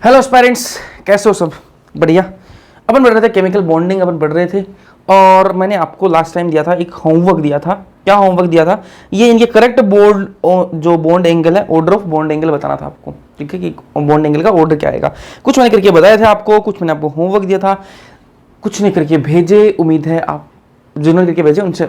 Hello aspirants, कैसे हो सब? बढ़िया। अपन पढ़ रहे थे केमिकल बॉन्डिंग, अपन पढ़ रहे थे और मैंने आपको लास्ट टाइम दिया था, एक होमवर्क दिया था। क्या होमवर्क दिया था? ये इनके करेक्ट जो बॉन्ड एंगल है, ऑर्डर ऑफ बॉन्ड एंगल बताना था आपको। ठीक है कि बॉन्ड एंगल का ऑर्डर क्या आएगा। कुछ मैंने करके बताया था आपको, कुछ मैंने आपको होमवर्क दिया था, कुछ नहीं करके भेजे। उम्मीद है आप जिन्होंने करके भेजे उनसे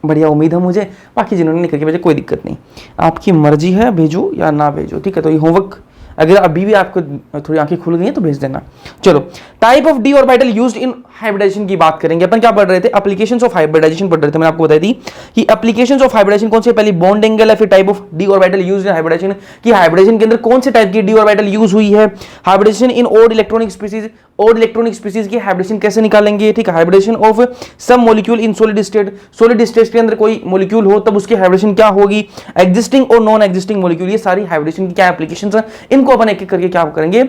बढ़िया उम्मीद है मुझे, बाकी जिन्होंने नहीं करके भेजे कोई दिक्कत नहीं, आपकी मर्जी है भेजो या ना भेजो। ठीक है, तो ये होमवर्क अगर अभी भी आपको थोड़ी आंखें खुल गई हैं तो भेज देना। चलो, type of d orbital used in hybridization की बात करेंगे। अपन क्या पढ़ रहे थे? एप्लीकेशंस ऑफ हाइब्रिडाइजेशन पढ़ रहे थे। मैंने आपको बताई थी कि एप्लीकेशंस ऑफ हाइब्रिडाइजेशन कौन से, पहले बॉन्ड एंगल है, फिर type of d orbital used in hybridization, कि हाइब्रिडाइजेशन के अंदर कौन से टाइप की डी ऑर्बिटल यूज हुई है। Hybridisation in odd electronic species, odd electronic species की हाइब्रिडेशन कैसे निकालेंगे। ठीक है, hybridisation of some molecule in solid state, solid state के अंदर कोई मॉलिक्यूल हो तब उसकी हाइब्रिडेशन क्या होगी। एग्जिस्टिंग और नॉन एग्जिस्टिंग मॉलिक्यूल, ये सारी हाइब्रिडेशन की क्या एप्लीकेशंस हैं, इनको अपन एक एक करके क्या करेंगे,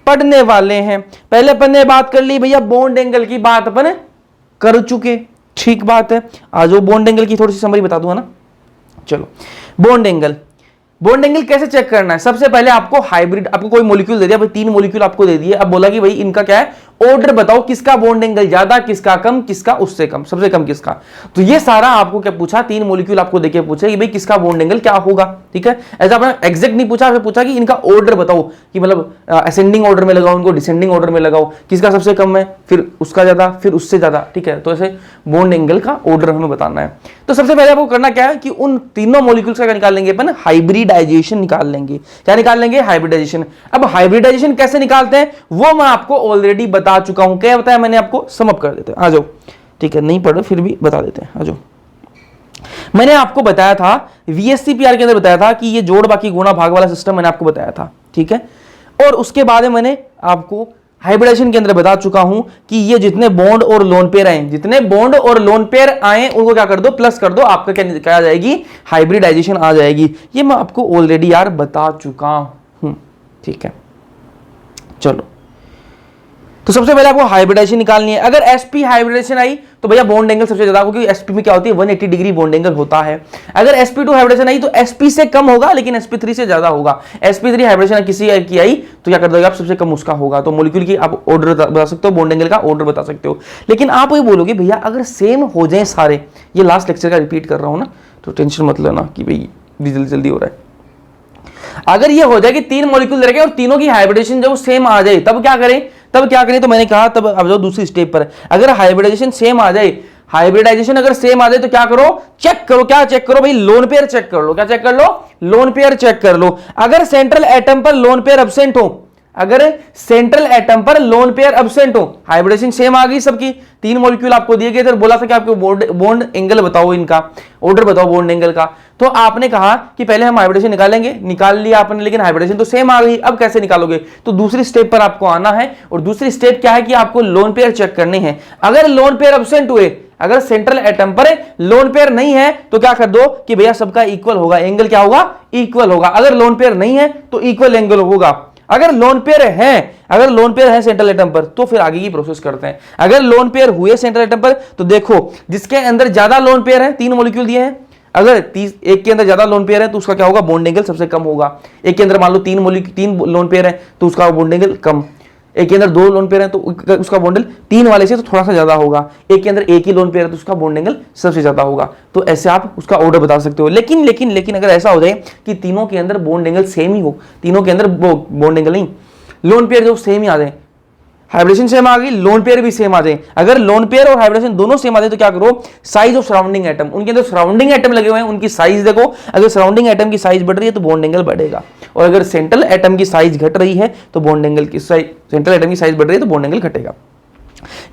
पढ़ने वाले हैं। पहले अपन ने बात कर ली भैया बॉन्ड एंगल की, बात अपन कर चुके, ठीक बात है। आज वो बॉन्ड एंगल की थोड़ी सी समरी बता दूंगा ना। चलो, बॉन्ड एंगल, बॉन्ड एंगल कैसे चेक करना है? सबसे पहले आपको हाइब्रिड, आपको कोई मॉलिक्यूल दे दिया भाई, 3 मॉलिक्यूल आपको दे दिए, अब बोला कि भाई इनका क्या है, ऑर्डर बताओ, किसका बॉन्ड एंगल ज्यादा, किसका कम, किसका उससे कम, सबसे कम किसका। तो ये सारा आपको क्या पूछा, 3 मॉलिक्यूल आपको देके पूछा कि भाई किसका बॉन्ड एंगल क्या होगा। ठीक है, ऐसा आपने एग्जैक्ट नहीं पूछा, फिर पूछा कि इनका ऑर्डर बताओ, कि मतलब असेंडिंग ऑर्डर में लगाओ, उनको डिसेंडिंग ऑर्डर में लगाओ, किसका सबसे कम है, फिर उसका ज्यादा, फिर उससे ज्यादा। ठीक है, तो ऐसे बॉन्ड एंगल का ऑर्डर हमें बताना है। तो सबसे पहले आपको करना क्या है कि उन तीनों मॉलिक्यूल्स का निकाल लेंगे अपन, हाइब्रिडाइजेशन निकाल लेंगे। क्या निकाल लेंगे? हाइब्रिडाइजेशन। अब हाइब्रिडाइजेशन कैसे निकालते हैं वो मैं आपको ऑलरेडी बता चुका हूं। क्या बताया मैंने आपको? सम अप कर देते हैं, आ जाओ। ठीक है, नहीं पढ़ो फिर भी बता देते हैं, आ जाओ। मैंने आपको बताया था वीएससीपीआर के अंदर बताया था कि ये जोड़ बाकी गुणा भाग वाला सिस्टम मैंने आपको बताया था। ठीक है, और उसके बाद मैंने आपको हाइब्रिडाइजेशन के अंदर बता चुका हूं कि ये जितने बॉन्ड और लोन पेयर आए, जितने बॉन्ड और लोन पेयर आए उनको क्या कर दो, प्लस कर दो, आपका क्या आ जाएगी, हाइब्रिडाइजेशन आ जाएगी। ये मैं आपको ऑलरेडी यार बता चुका हूं। ठीक है, चलो, तो सबसे पहले आपको हाइब्रिडाइजेशन निकालनी है। अगर sp हाइब्रिडाइजेशन आई तो भैया बॉन्ड एंगल सबसे ज्यादा, क्योंकि sp में क्या होती है, 180 डिग्री बॉन्ड एंगल होता है। अगर sp2 हाइब्रिडेशन आई तो sp से कम होगा लेकिन sp3 से ज्यादा होगा। sp3 हाइब्रिडेशन किसी की आई तो क्या कर दोगे आप, सबसे कम उसका होगा। तो मॉलिक्यूल की आप ऑर्डर बता सकते हो, बॉन्ड एंगल का ऑर्डर बता सकते हो। लेकिन आप ये बोलोगे भैया अगर सेम हो जाए सारे, ये लास्ट लेक्चर का रिपीट कर रहा हूं ना, तो टेंशन मत लेना कि भाई जल्दी जल्दी हो रहा है। अगर ये हो जाए कि 3 मॉलिक्यूल रखे और तीनों की हाइब्रिडेशन जब सेम आ जाए तब क्या करें, तो मैंने कहा तब अब जाओ दूसरी स्टेप पर। अगर हाइब्रिडाइजेशन सेम आ जाए, हाइब्रिडाइजेशन अगर सेम आ जाए तो क्या करो, चेक करो। क्या चेक करो भाई? लोन पेयर चेक कर लो। क्या चेक कर लो? लोन पेयर चेक कर लो। अगर सेंट्रल एटम पर लोन पेयर एब्सेंट हो, अगर सेंट्रल एटम पर लोन पेयर एब्सेंट हो, हाइब्रिडेशन सेम आ गई सबकी, 3 मॉलिक्यूल आपको दिए गए थे, बोला था कि आपको बॉन्ड एंगल बताओ, इनका ऑर्डर बताओ बॉन्ड एंगल का। तो आपने कहा कि पहले हम हाइब्रिडेशन निकालेंगे, निकाल लिया आपने, लेकिन हाइब्रिडेशन तो सेम आ गई, अब कैसे निकालोगे? तो दूसरी स्टेप पर आपको आना है, और दूसरी स्टेप क्या है कि आपको लोन पेयर चेक करने हैं। अगर लोन पेयर एब्सेंट हुए, अगर सेंट्रल एटम पर लोन पेयर नहीं है तो क्या कर दो कि भैया सबका इक्वल होगा, एंगल क्या होगा, इक्वल होगा। अगर लोन पेयर नहीं है तो इक्वल एंगल होगा। अगर लोन पेयर है सेंट्रल एटम पर तो फिर आगे की प्रोसेस करते हैं। अगर लोन पेयर हुए सेंट्रल एटम पर तो देखो जिसके अंदर ज्यादा लोन पेयर है, 3 मॉलिक्यूल दिए हैं, अगर एक के अंदर ज्यादा लोन पेयर है तो उसका क्या होगा, बॉन्ड एंगल सबसे कम होगा। एक के अंदर मान लो 3 लोन पेयर है तो उसका बॉन्ड एंगल कम। एक के अंदर 2 लोन पेयर है तो उसका बॉन्ड एंगल 3 वाले से तो थोड़ा सा ज्यादा होगा। एक के अंदर एक ही लोन पेयर है तो उसका बॉन्ड एंगल सबसे ज्यादा होगा। तो ऐसे आप उसका ऑर्डर बता सकते हो। लेकिन अगर ऐसा हो जाए कि तीनों के अंदर बॉन्ड एंगल सेम ही हो, तीनों के अंदर बॉन्ड एंगल नहीं, लोन पेयर जो सेम ही आ जाए, हाइब्रिडेशन सेम आ गई, लोन पेयर भी सेम आ जाए। अगर लोन पेयर और हाइब्रिडेशन दोनों सेम आ जाए तो क्या करो, साइज ऑफ सराउंडिंग एटम, उनके अंदर सराउंडिंग एटम लगे हुए हैं, उनकी साइज देखो। अगर सराउंडिंग एटम की साइज बढ़ रही है तो बॉन्ड एंगल बढ़ेगा, और अगर सेंट्रल एटम की साइज घट रही है तो बॉन्ड एंगल की साइज, सेंट्रल एटम की साइज बढ़ रही है तो बॉन्ड एंगल घटेगा।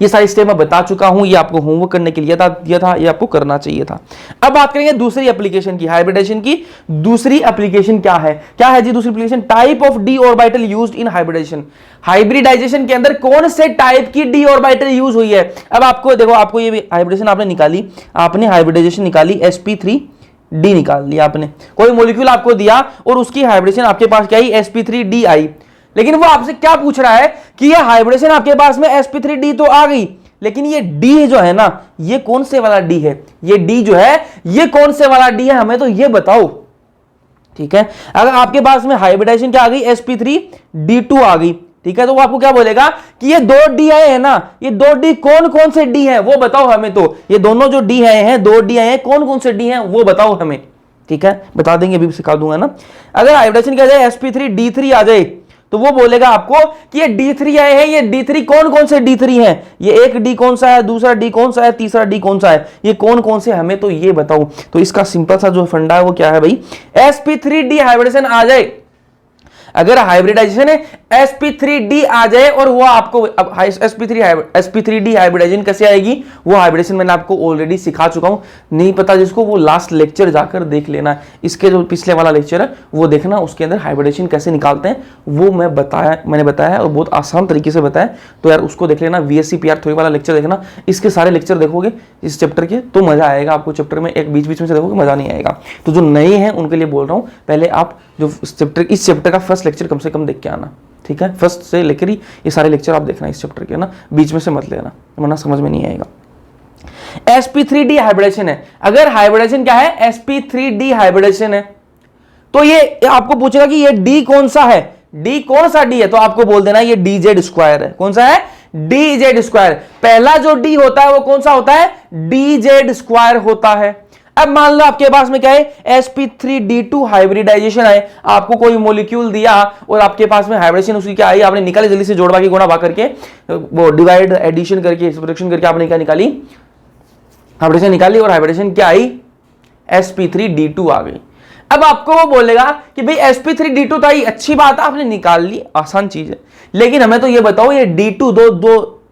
ये सारी स्टेप मैं बता चुका हूं, ये आपको होमवर्क करने के लिए दिया था, ये आपको करना चाहिए था। अब बात करेंगे दूसरी एप्लीकेशन की, हाइब्रिडेशन की दूसरी एप्लीकेशन क्या है जी दूसरी application? Type of d orbital used in hybridization. Hybridization के अंदर कौन से टाइप की डी ऑर्बिटल यूज हुई है? अब आपको देखो, आपको ये हाइब्रिडेशन आपने निकाली, आपने हाइब्रिडाइजेशन निकाली, sp3d निकाल लिया आपने, कोई मॉलिक्यूल आपको दिया और उसकी हाइब्रिडेशन आपके पास क्या आई, sp3d आई। लेकिन वो आपसे क्या पूछ रहा है कि ये हाइब्रिडेशन आपके पास में sp3d तो आ गई, लेकिन ये d जो है ना, ये कौन से वाला d है, ये d जो है ये कौन से वाला d है, हमें तो ये बताओ। ठीक है, अगर आपके पास में हाइब्रिडाइजेशन क्या आ गई, sp3d2 आ गई, ठीक है, तो वो आपको क्या बोलेगा कि ये 2 डी आए हैं ना, ये 2 डी कौन कौन से डी हैं वो बताओ हमें। तो ये दोनों जो डी आए हैं, 2 डी आए हैं, कौन कौन से डी हैं वो बताओ हमें। ठीक है, बता देंगे, अभी सिखा दूंगा ना। अगर हाइब्रिडेशन क्या जाए sp3d3 आ जाए तो वो बोलेगा आपको कि ये D3 आए हैं, ये D3 कौन कौन से D3 हैं, ये एक D कौन सा है, दूसरा D कौन सा है, तीसरा D कौन सा है, ये कौन कौन से हमें तो ये बताओ। तो इसका सिंपल सा जो फंडा है वो क्या है भाई, sp3d हाइब्रिडेशन आ जाए, अगर हाइब्रिडाइजेशन है sp3d आ जाए और वो आपको अब sp3d हाइब्रिडाइजेशन कैसे आएगी, वो हाइब्रिडेशन मैंने आपको ऑलरेडी सिखा चुका हूं, नहीं पता जिसको वो लास्ट लेक्चर जाकर देख लेना, इसके जो पिछले वाला लेक्चर है वो देखना, उसके अंदर हाइब्रिडेशन कैसे निकालते हैं वो मैंने बताया है और बहुत आसान तरीके से बताया। तो यार उसको देख लेना, VSC-PR थ्योरी वाला लेक्चर देखना, इसके सारे लेक्चर देखोगे इस चैप्टर के तो मजा आएगा आपको। चैप्टर में एक बीच बीच में से देखोगे मजा नहीं आएगा। तो जो नए हैं उनके लिए बोल रहा हूं, पहले आप जो इस चैप्टर का फर्स्ट लेक्चर कम से कम देख के आना, ठीक है, फर्स्ट से लेकर ही ये सारे लेक्चर आप देखना इस चैप्टर के ना, बीच में से मत लेना वरना समझ में नहीं आएगा। sp3d हाइब्रिडेशन है, अगर हाइब्रिडेशन क्या है sp3d हाइब्रिडेशन है तो ये आपको पूछेगा कि ये d कौन सा है, d कौन सा d है, तो आपको बोल देना ये dz स्क्वायर है। कौन सा है, dz स्क्वायर। पहला जो d होता है वो कौन सा होता है, dz स्क्वायर होता है। अब मान लो आपके पास में क्या है sp3d2 हाइब्रिडाइजेशन है, आपको कोई मॉलिक्यूल दिया और आपके पास में हाइब्रिडेशन उसकी क्या आई, आपने निकाली जल्दी से जोड़वा के गुणा भाग करके वो डिवाइड एडिशन करके सब्ट्रैक्शन करके आपने क्या निकाली, हाइब्रिडेशन निकाली और हाइब्रिडेशन क्या आई, sp3d2 आ गई। अब आपको वो बोलेगा कि भाई sp3d2 तो आई, अच्छी बात है आपने निकाल ली, आसान चीज है, लेकिन हमें तो ये बताओ ये d2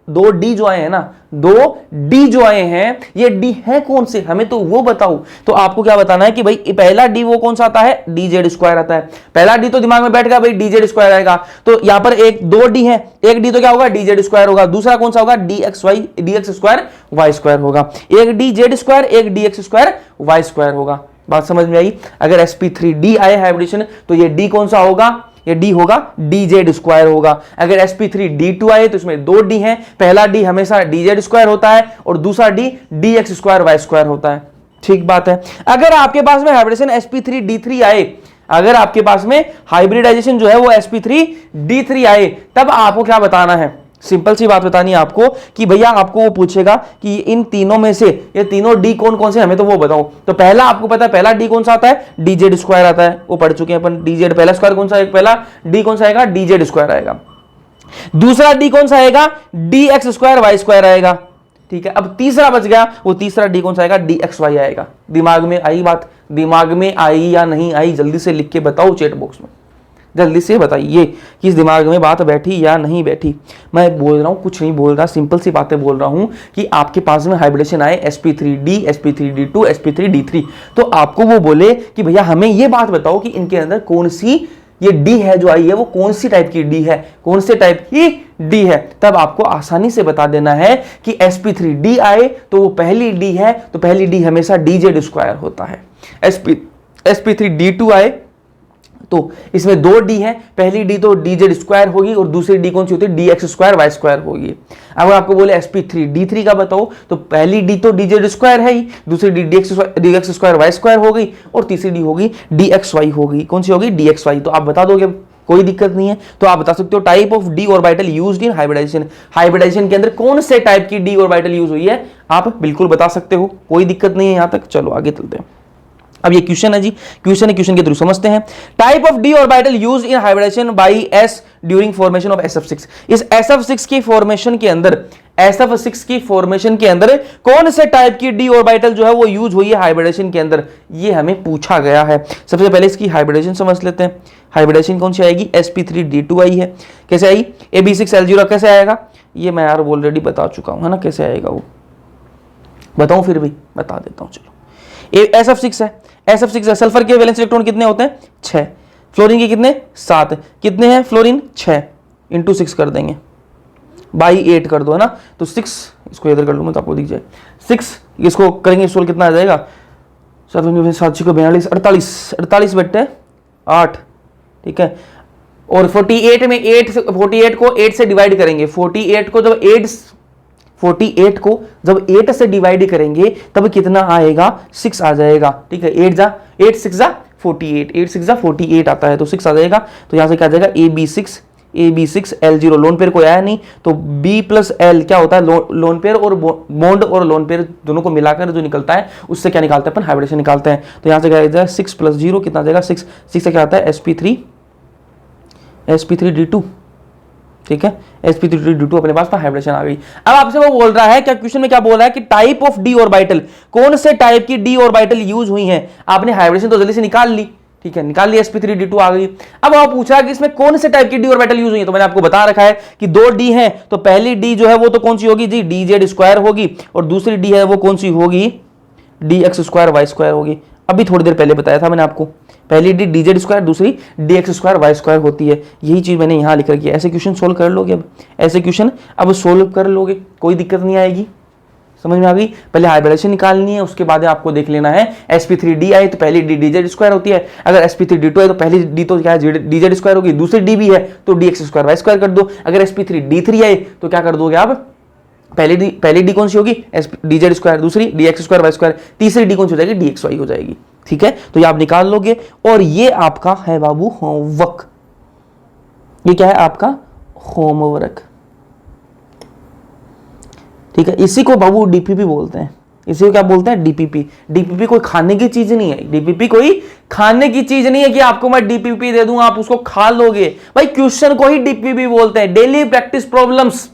दो डी जो आए हैं ना, 2 डी जो आए हैं ये डी है कौन से, हमें तो वो बताओ। तो आपको क्या बताना है कि भाई पहला डी वो कौन सा आता है, dz स्क्वायर आता है। पहला डी तो दिमाग में बैठ गया भाई, dz स्क्वायर आएगा। तो यहां पर 2 डी है, एक डी तो क्या होगा, dz स्क्वायर होगा, दूसरा कौन सा होगा, dx स्क्वायर y स्क्वायर होगा, एक dz स्क्वायर एक dx स्क्वायर y स्क्वायर होगा। बात समझ में आई। अगर sp3d आए हाइब्रिडेशन तो ये d कौन सा होगा, ये d होगा dz स्क्वायर होगा। अगर sp3d2 आए तो इसमें 2 d हैं, पहला d हमेशा dz स्क्वायर होता है और दूसरा d dx square y square होता है। ठीक बात है। अगर आपके पास में हाइब्रिडेशन sp3d3 आए, अगर आपके पास में हाइब्रिडाइजेशन जो है वो sp3d3 आए, तब आपको क्या बताना है, सिंपल सी बात बतानी है आपको कि भैया आपको वो पूछेगा कि इन तीनों में से ये तीनों डी कौन कौन से, हमें तो वो बताओ। तो पहला आपको पता है, पहला डी कौन सा आता है, dz स्क्वायर आता है, वो पढ़ चुके हैं अपन। dz पहला स्क्वायर कौन सा है, पहला डी कौन सा आएगा, dz स्क्वायर आएगा। दूसरा डी कौन सा आएगा, dx स्क्वायर y स्क्वायर आएगा। ठीक है, अब तीसरा बच गया, वो तीसरा डी कौन सा आएगा, dxy आएगा। दिमाग में आई बात, दिमाग में आई या नहीं आई, जल्दी से लिख के बताओ चैट बॉक्स में, जल्दी से बताइए कि इस दिमाग में बात बैठी या नहीं बैठी। मैं बोल रहा हूँ, कुछ नहीं बोल रहा, सिंपल सी बातें बोल रहा हूँ कि आपके पास में हाइब्रिडेशन आए sp3d sp3d2 sp3d3, तो आपको वो बोले कि भैया हमें ये बात बताओ कि इनके अंदर कौन सी ये डी है जो आई है वो कौन सी टाइप की डी है, कौन से टाइप की डी है। तब आपको आसानी से बता देना है कि sp3d आए तो वो पहली डी है, तो पहली डी हमेशा dz स्क्वायर होता है। sp3d2 आए तो इसमें 2 डी है, पहली डी तो dz स्क्वायर होगी और दूसरी डी कौन सी होती है, dx स्क्वायर y स्क्वायर होगी। अगर आपको बोले sp3d3 का बताओ तो पहली डी तो dz स्क्वायर है ही, दूसरी D dx square y square हो गई और तीसरी डी होगी dxy होगी। कौन सी होगी, dxy। तो आप बता दोगे, कोई दिक्कत नहीं है। तो आप बता सकते हो type of d orbital used in hybridization, hybridization के अंदर कौन से टाइप की डी ऑर्बिटल यूज हुई है, आप बिल्कुल बता सकते हो, कोई दिक्कत नहीं है यहां तक। चलो आगे चलते हैं। अब ये क्वेश्चन है जी, क्वेश्चन है, क्वेश्चन के थ्रू समझते हैं। Type of d orbital used in hybridization by s during formation of sf6। इस sf6 की फॉर्मेशन के अंदर, sf6 की फॉर्मेशन के अंदर कौन से टाइप की डी ऑर्बिटल जो है वो यूज हुई है हाइब्रिडेशन के अंदर, ये हमें पूछा गया है। सबसे पहले इसकी हाइब्रिडेशन समझ लेते हैं। हाइब्रिडेशन कौन सी आएगी, sp3d2 आई है। कैसे आई, ab6l0 कैसे आएगा, ये मैं यार ऑलरेडी बता चुका हूं है ना, कैसे आएगा वो बताऊं, फिर भी बता देता हूं। चलो sf6 है, sf6 है, सल्फर के वैलेंस इलेक्ट्रॉन कितने होते हैं, 6, फ्लोरीन के कितने, 7, कितने हैं फ्लोरीन, 6 इंटू 6 कर देंगे, बाई 8 कर दो है ना, तो 6, इसको इधर कर लूँ मैं तो आपको दिख जाए, 6 इसको करेंगे सोल कितना आ जाएगा, 7 को 42, 48 बट्टे 8, ठीक है। और 48 में 48 को 8 से डिवाइड करेंगे, 48 को जब 8 से डिवाइड करेंगे तब कितना आएगा, 6 आ जाएगा। ठीक है, 8 6 जा 48, 8 6 जा 48 आता है, तो 6 आ जाएगा। तो यहां से क्या आ जाएगा, AB6 AB6L0 लोन पेयर कोई आया नहीं, तो B प्लस L क्या होता है, लोन पेयर और बॉन्ड और लोन पेयर दोनों को मिलाकर जो निकलता है उससे क्या निकालते हैं अपन, हाइब्रिडेशन निकालते हैं। तो यहाँ से क्या जाएगा 6 प्लस 0 कितना जाएगा 6 से क्या आता है sp3d2, ठीक है, sp3d2 अपने पास हाइब्रिडेशन आ गई। अब आपसे वो बोल रहा है, क्या क्वेश्चन में क्या बोल रहा है कि टाइप ऑफ डी ऑर्बिटल, कौन से टाइप की डी ऑर्बिटल यूज हुई है। आपने हाइब्रिडेशन तो जल्दी से निकाल ली, ठीक है, निकाल लिया, sp3d2 आ गई। अब आप पूछ रहा है कि इसमें कौन से टाइप की डी ऑर्बिटल यूज हुई है, तो मैंने आपको बता रखा है कि 2 डी है, तो पहली डी जो है वो तो कौन सी होगी जी, dz² होगी, और दूसरी डी है वो कौन सी होगी, dx²y² होगी। अभी थोड़ी देर पहले बताया था मैंने आपको, पहली डी dz², दूसरी dx²y² होती है। यही चीज मैंने यहां लिख रखी है। ऐसे क्वेश्चन सोल्व कर लोगे, अब ऐसे क्वेश्चन अब सोल्व कर लोगे, कोई दिक्कत नहीं आएगी, समझ में आ गई। पहले हाइब्रिडेशन निकालनी है, उसके बाद आपको देख लेना है sp3d आए तो पहली डी dz² होती है, अगर sp3d2 है तो पहली डी तो क्या है dz² होगी, दूसरी डी भी है तो dx²y² कर दो। अगर sp3d3 आए तो क्या कर दोगे आप, पहली डी कौन सी होगी dz², दूसरी dx²y², तीसरी डी कौन सी हो जाएगी dxy हो जाएगी, ठीक है। तो ये आप निकाल लोगे, और ये आपका है बाबू होमवर्क, ये क्या है आपका होमवर्क, ठीक है। इसी को बाबू डीपीपी बोलते हैं, इसी को क्या बोलते हैं डीपीपी। डीपीपी कोई खाने की चीज नहीं है, डीपीपी कोई खाने की चीज नहीं है कि आपको मैं डीपीपी दे दूं आप उसको खा लोगे, भाई क्वेश्चन को ही डीपीपी बोलते हैं, डेली प्रैक्टिस प्रॉब्लम्स,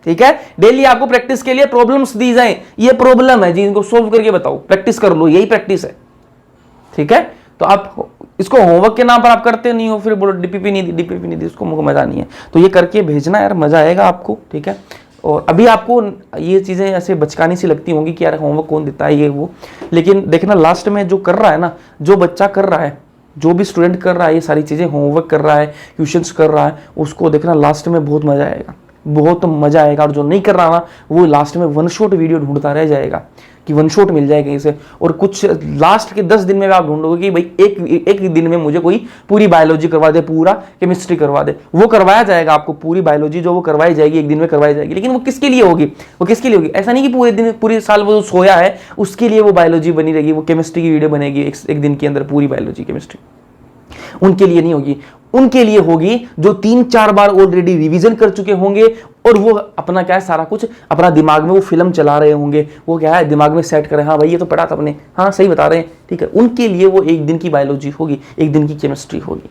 ठीक है। डेली आपको प्रैक्टिस के लिए प्रॉब्लम्स दी जाए, ये प्रॉब्लम है जी, इनको सोल्व करके बताओ, प्रैक्टिस कर लो, यही प्रैक्टिस है, ठीक है। तो आप इसको होमवर्क के नाम पर आप करते नहीं हो, फिर बोलो डीपीपी नहीं दी, डीपीपी नहीं दी, उसको मजा नहीं है। तो ये करके भेजना यार, मजा आएगा आपको, ठीक है। और अभी आपको ये चीज़ें ऐसे बचकानी सी लगती होंगी कि यार होमवर्क कौन देता है ये वो, लेकिन देखना लास्ट में जो कर रहा है ना, जो बच्चा कर रहा है, जो भी स्टूडेंट कर रहा है ये सारी चीज़ें, होमवर्क कर रहा है, ट्यूशंस कर रहा है, उसको देखना लास्ट में बहुत मजा आएगा, बहुत मजा आएगा। और जो नहीं कर रहा ना वो लास्ट में वन शॉट वीडियो ढूंढता रह जाएगा कि वन शॉट मिल जाएगा इसे, और कुछ लास्ट के 10 दिन में आप ढूंढोगे कि भाई एक दिन में मुझे कोई पूरी बायोलॉजी करवा दे, पूरा केमिस्ट्री करवा दे, वो करवाया जाएगा आपको, पूरी बायोलॉजी जो वो करवाई जाएगी एक दिन में करवाई जाएगी। लेकिन वो किसके लिए होगी, वो किसके लिए होगी, ऐसा नहीं कि पूरे दिन पूरे साल वो सोया है उसके लिए वो बायोलॉजी बनी रहेगी, वो केमिस्ट्री की वीडियो बनेगी एक दिन के अंदर पूरी बायोलॉजी केमिस्ट्री, उनके लिए नहीं होगी। उनके लिए होगी जो 3-4 बार ऑलरेडी रिवीजन कर चुके होंगे, और वो अपना क्या है सारा कुछ अपना दिमाग में वो फिल्म चला रहे होंगे, वो क्या है दिमाग में सेट करें, हाँ भाई ये तो पढ़ा था अपने, हाँ सही बता रहे हैं, ठीक है। उनके लिए वो एक दिन की बायोलॉजी होगी, एक दिन की केमिस्ट्री होगी,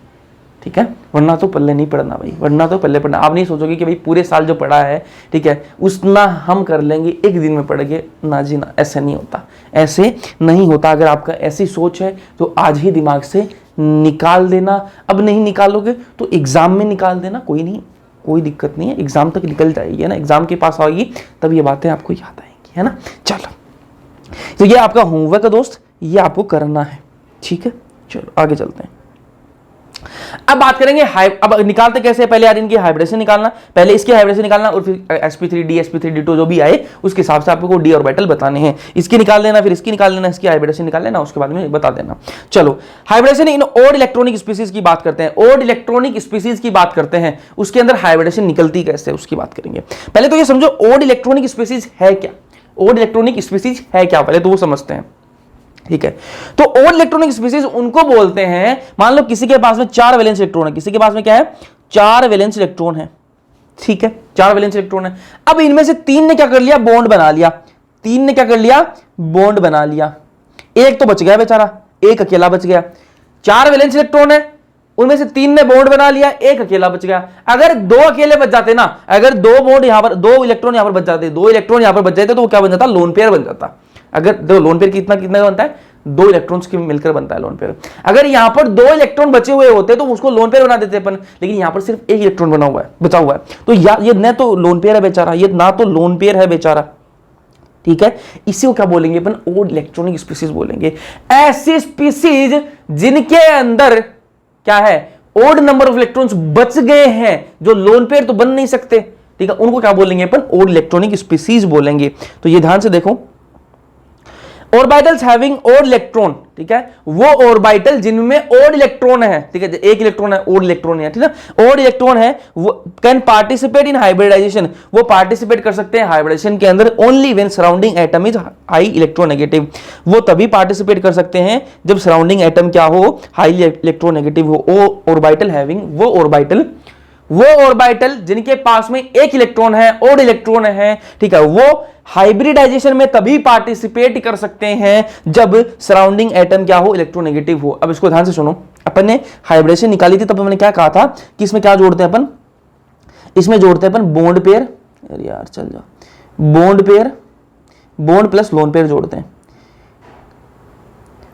ठीक है। वरना तो पल्ले नहीं पढ़ना भाई, वरना तो पल्ले पढ़ना। आप नहीं सोचोगे कि भाई पूरे साल जो पढ़ा है, ठीक है, उतना हम कर लेंगे एक दिन में पढ़ के, ना जी ना, ऐसे नहीं होता, ऐसे नहीं होता। अगर आपका ऐसी सोच है तो आज ही दिमाग से निकाल देना, अब नहीं निकालोगे तो एग्जाम में निकाल देना, कोई नहीं, कोई दिक्कत नहीं है, एग्जाम तक निकल जाएगी, है ना, एग्जाम के पास आएगी तब ये बातें आपको याद आएंगी, है ना। चलो, तो ये आपका होमवर्क है दोस्त, ये आपको करना है, ठीक है। चलो आगे चलते हैं। अब बात करेंगे अब निकालते कैसे, पहले यार इनकी हाइब्रिडेशन निकालना, पहले इसकी हाइब्रिडेशन निकालना, और फिर sp3d sp3d2 जो भी आए उसके हिसाब से आपको डी ऑर्बिटल बताने हैं। इसकी निकाल लेना, फिर इसकी निकाल लेना, इसकी हाइब्रिडेशन निकाल लेना, उसके बाद में बता देना। चलो हाइब्रिडेशन इन ऑड इलेक्ट्रॉनिक स्पीसीज की बात करते हैं, ऑड इलेक्ट्रॉनिक स्पीसीज की बात करते हैं, उसके अंदर हाइब्रिडेशन निकलती कैसे उसकी बात करेंगे। पहले तो ये समझो ऑड इलेक्ट्रॉनिक स्पीसीज है क्या, ऑड इलेक्ट्रॉनिक स्पीसीज है क्या, पहले तो वो समझते हैं, ठीक है। तो ऑड इलेक्ट्रॉनिक स्पीसीज उनको बोलते हैं, मान लो किसी के पास में 4 वैलेंस इलेक्ट्रॉन है, किसी के पास में क्या है 4 वैलेंस इलेक्ट्रॉन है, ठीक है, 4 वैलेंस इलेक्ट्रॉन है। अब इनमें से 3 ने क्या कर लिया, बॉन्ड बना लिया, 3 ने क्या कर लिया, बॉन्ड बना लिया, एक तो बच गया बेचारा, एक अकेला बच गया। 4 वैलेंस इलेक्ट्रॉन है, उनमें से 3 ने बॉन्ड बना लिया, एक अकेला बच गया। अगर 2 अकेले बच जाते ना, अगर 2 बॉन्ड यहां पर, 2 इलेक्ट्रॉन यहां पर बच जाते, 2 इलेक्ट्रॉन यहां पर बच जाते, तो वो क्या बन जाता, लोन पेयर बन जाता। अगर दो लोन पेयर कितना कितना बनता है, 2 इलेक्ट्रॉन्स के मिलकर बनता है लोन पेयर। अगर यहां पर 2 इलेक्ट्रॉन बचे हुए होते तो उसको लोन पेयर बना देते अपन, लेकिन यहां पर सिर्फ 1 इलेक्ट्रॉन बना हुआ है, बचा हुआ है, तो ये न तो लोन पेयर है बेचारा, ये ना तो लोन पेयर है बेचारा, ठीक है। इसी को क्या बोलेंगे अपन, ऑड इलेक्ट्रॉनिक स्पीसीज बोलेंगे। ऐसी स्पीसीज जिनके अंदर क्या है, ऑड नंबर ऑफ इलेक्ट्रॉन्स बच गए हैं, जो लोन पेयर तो बन नहीं सकते, ठीक है, उनको क्या बोलेंगे अपन, ऑड इलेक्ट्रॉनिक स्पीसीज बोलेंगे। तो ये ध्यान से देखो, ऑर्बिटल्स हैविंग ऑड इलेक्ट्रॉन, ठीक है, वो ऑर्बिटल जिनमें ऑड इलेक्ट्रॉन है, ठीक है, 1 इलेक्ट्रॉन है, ऑड इलेक्ट्रॉन है, ठीक है, ऑड इलेक्ट्रॉन है, वो कैन पार्टिसिपेट इन हाइब्रिडाइजेशन, वो पार्टिसिपेट कर सकते हैं हाइब्रिडाइजेशन के अंदर only when surrounding atom is high electronegative, वो तभी पार्टिसिपेट कर सकते हैं जब सराउंडिंग एटम क्या हो, हाई इलेक्ट्रोनेगेटिव हो। ऑर्बिटल हैविंग, वो ऑर्बिटल वो ऑर्बिटल जिनके पास में एक इलेक्ट्रॉन है और इलेक्ट्रॉन है, ठीक है, वो हाइब्रिडाइजेशन में तभी पार्टिसिपेट कर सकते हैं जब सराउंडिंग एटम क्या हो, इलेक्ट्रोनेगेटिव हो। अब इसको ध्यान से सुनो, अपन ने हाइब्रिडेशन निकाली थी, तब मैंने क्या कहा था कि इसमें क्या जोड़ते हैं अपन, इसमें जोड़ते हैं अपन बॉन्ड पेयर, यार चल जाओ, bond pair, bond plus lone pair जोड़ते हैं,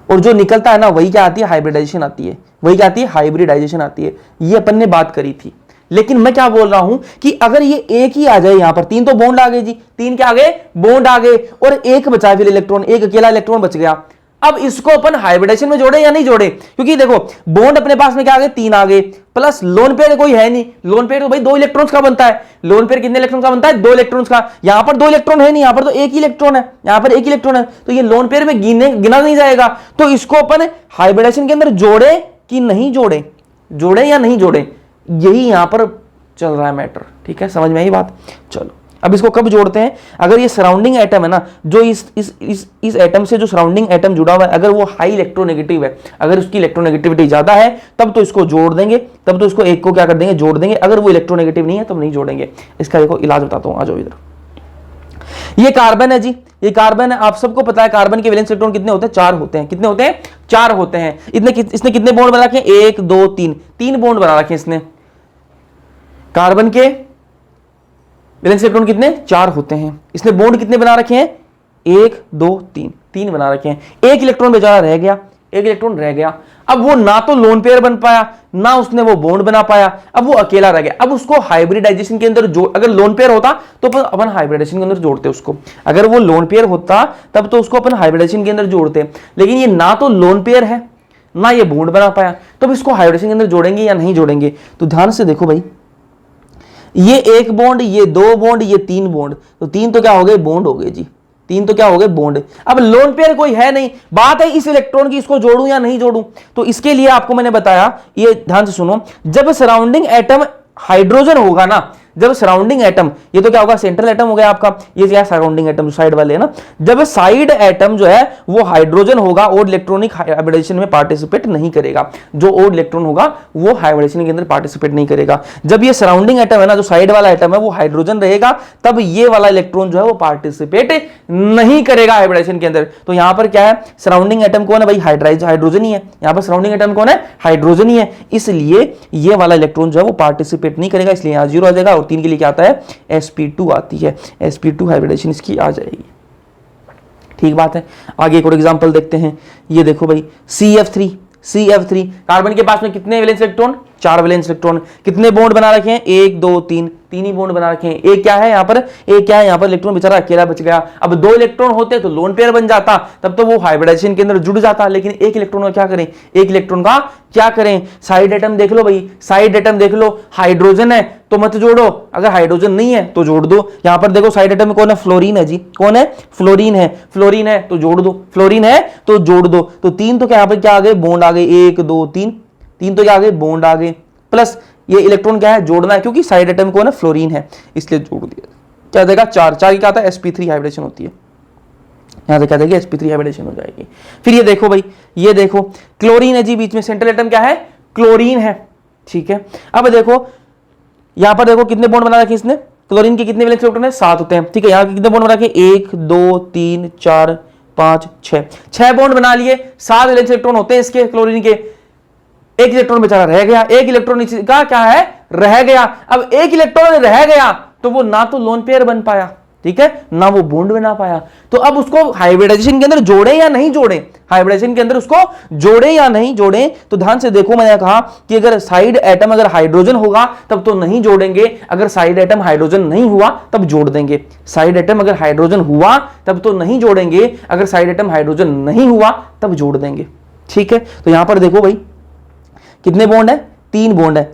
और जो निकलता है ना वही क्या आती है, हाइब्रिडाइजेशन आती है, वही क्या आती है, हाइब्रिडाइजेशन आती है। ये अपन ने बात करी थी। लेकिन मैं क्या बोल रहा हूं कि अगर ये एक ही आ जाए, यहां पर तीन तो बॉन्ड आ गए जी, तीन क्या आ गए, बॉन्ड आ गए, और एक बचा फिर इलेक्ट्रॉन, एक अकेला इलेक्ट्रॉन बच गया। अब इसको अपन हाइब्रिडेशन में जोड़े या नहीं जोड़े, क्योंकि देखो बॉन्ड अपने पास में क्या आ गए, तीन आ गए, प्लस लोन पेयर कोई है नहीं, लोन पेयर तो भाई दो इलेक्ट्रॉन्स का बनता है, लोन पेयर कितने इलेक्ट्रॉन का बनता है, दो इलेक्ट्रॉन्स का। यहां पर दो इलेक्ट्रॉन है नहीं, यहां पर तो एक ही इलेक्ट्रॉन है, यहां पर एक इलेक्ट्रॉन है, तो ये लोन पेयर में गिना नहीं जाएगा। तो इसको अपन हाइब्रिडेशन के अंदर जोड़े कि नहीं जोड़े, जोड़े या नहीं जोड़े, यही यहां पर चल रहा है मैटर। ठीक है, समझ में आई बात। चलो अब इसको कब जोड़ते हैं, अगर ये सराउंडिंग एटम है ना, जो इस एटम से जो सराउंडिंग एटम जुड़ा हुआ है, अगर वो हाई इलेक्ट्रोनेगेटिव है, अगर उसकी इलेक्ट्रोनेगेटिविटी ज्यादा है, तब तो इसको जोड़ देंगे, तब तो इसको एक को क्या कर देंगे, जोड़ देंगे। अगर वो इलेक्ट्रोनेगेटिव नहीं है तब नहीं जोड़ेंगे। इसका देखो इलाज बताता हूं, आ जाओ इधर। ये कार्बन है जी, ये कार्बन है, आप सबको पता है कार्बन के वैलेंस इलेक्ट्रॉन कितने होते हैं, चार होते हैं। कितने होते हैं, चार होते हैं। इसने कितने बॉन्ड बना रखे हैं, एक दो तीन, तीन बॉन्ड बना रखे हैं इसने। कार्बन के वैलेंस इलेक्ट्रॉन कितने, चार होते हैं। इसने बॉन्ड कितने बना रखे हैं, एक दो तीन, तीन बना रखे हैं। एक इलेक्ट्रॉन बेचारा रह गया, एक इलेक्ट्रॉन रह गया। अब वो ना तो लोन पेयर बन पाया, ना उसने वो बॉन्ड बना पाया, अब वो अकेला रह गया। अब उसको हाइब्रिडाइजेशन के अंदर जोड़, अगर लोन पेयर होता तो अपन हाइब्रिडाइजेशन के अंदर जोड़ते उसको, अगर वो लोन पेयर होता तब तो उसको अपन हाइब्रिडाइजेशन के अंदर जोड़ते। लेकिन ये ना तो लोन पेयर है, ना ये बॉन्ड बना पाया, तो अब इसको हाइब्रिडेशन के अंदर जोड़ेंगे या नहीं जोड़ेंगे। तो ध्यान से देखो भाई, ये एक बॉन्ड, ये दो बॉन्ड, ये तीन बॉन्ड, तो तीन तो क्या हो गए, बॉन्ड हो गए जी, तीन तो क्या हो गए, बॉन्ड। अब लोन पेयर कोई है नहीं, बात है इस इलेक्ट्रॉन की, इसको जोड़ूं या नहीं जोड़ूं। तो इसके लिए आपको मैंने बताया, ये ध्यान से सुनो, जब सराउंडिंग एटम हाइड्रोजन होगा ना, जब सराउंडिंग एटम, ये तो क्या होगा, सेंट्रल एटम हो गया आपका, ये क्या सराउंडिंग एटम जो साइड वाले है ना, जब साइड एटम जो है वो हाइड्रोजन होगा और इलेक्ट्रॉनिक हाइब्रिडेशन में पार्टिसिपेट नहीं करेगा, जो और इलेक्ट्रॉन होगा वो हाइब्रिडेशन के अंदर पार्टिसिपेट नहीं करेगा। जब ये सराउंडिंग एटम है ना, जो साइड वाला एटम है वो हाइड्रोजन रहेगा, तब ये वाला इलेक्ट्रॉन जो है वो पार्टिसिपेट नहीं करेगा हाइब्रिडेशन के अंदर। तो यहां पर क्या है, सराउंडिंग एटम कौन है भाई, हाइड्रोजन ही है। यहां पर सराउंडिंग एटम कौन है, हाइड्रोजन ही है, इसलिए ये वाला इलेक्ट्रॉन जो है वो पार्टिसिपेट नहीं करेगा, इसलिए यहां जीरो आ जाएगा। और तीन के लिए क्या आता है, sp2 आती है, sp2 हाइब्रिडेशन इसकी आ जाएगी। ठीक बात है। आगे एक और एग्जांपल देखते हैं। ये देखो भाई, CF3 कार्बन के पास में कितने वैलेंस इलेक्ट्रॉन, चार वैलेंस इलेक्ट्रॉन। कितने बॉन्ड बना रखे हैं, एक दो तीन, तीन ही बॉन्ड बना रखे हैं। एक क्या है यहाँ पर, एक क्या है यहाँ पर, इलेक्ट्रॉन बेचारा अकेला बच गया। अब दो इलेक्ट्रॉन होते तो लोन पेयर बन जाता, तब तो वो हाइब्रिडाइजेशन के अंदर जुड़ जाता। लेकिन एक इलेक्ट्रॉन का क्या करें, एक इलेक्ट्रॉन का क्या करें। साइड एटम देख लो भाई, साइड एटम देख लो, हाइड्रोजन है तो मत जोड़ो, अगर हाइड्रोजन नहीं है तो जोड़ दो। यहां पर देखो साइड एटम में कौन है, फ्लोरीन है जी, कौन है, फ्लोरीन है, फ्लोरीन है तो जोड़ दो, फ्लोरीन है तो जोड़ दो। तो तीन तो क्या यहाँ पर क्या आ गए, बॉन्ड आ गए, एक दो तीन, तीन तो क्या आ गए, बॉन्ड आ गए, प्लस ये इलेक्ट्रॉन क्या है, जोड़ना है, क्योंकि साइड एटम कौन है, फ्लोरीन है, इसलिए जोड़ दिया। क्या देगा, चार, चार की क्या आता है, sp3 हाइब्रिडेशन होती है। यहां से क्या देगी, sp3 हाइब्रिडेशन हो जाएगी। फिर ये देखो भाई, ये देखो क्लोरीन है जी, बीच में सेंट्रल एटम क्या है, क्लोरीन है। ठीक है, अब देखो यहां पर देखो कितने बॉन्ड बना रखे इसने, क्लोरीन के कितने वैलेंस इलेक्ट्रॉन है, 7 होते हैं। ठीक है, यहां के कितने बॉन्ड बना रखे, 1 2 3 4 5 6, 6 बॉन्ड बना लिए, 7 वैलेंस इलेक्ट्रॉन होते हैं इसके, क्लोरीन के। एक इलेक्ट्रॉन बेचारा रह गया, एक इलेक्ट्रॉन का क्या है, रह गया। अब एक इलेक्ट्रॉन रह गया तो वो ना तो लोन पेयर बन पाया, ठीक है, ना वो बॉन्ड बना पाया। तो अब उसको हाइब्रिडाइजेशन के अंदर जोड़े या नहीं जोड़े, हाइब्रिडाइजेशन के अंदर उसको जोड़े या नहीं जोड़े। तो ध्यान से देखो, मैंने कहा कि अगर साइड एटम अगर हाइड्रोजन होगा तब तो नहीं जोड़ेंगे, अगर साइड एटम हाइड्रोजन नहीं हुआ तब जोड़ देंगे। साइड एटम अगर हाइड्रोजन हुआ तब तो नहीं जोड़ेंगे, अगर साइड एटम हाइड्रोजन नहीं हुआ तब जोड़ देंगे। ठीक है, तो यहां पर देखो भाई कितने बॉन्ड है, 3 बॉन्ड है।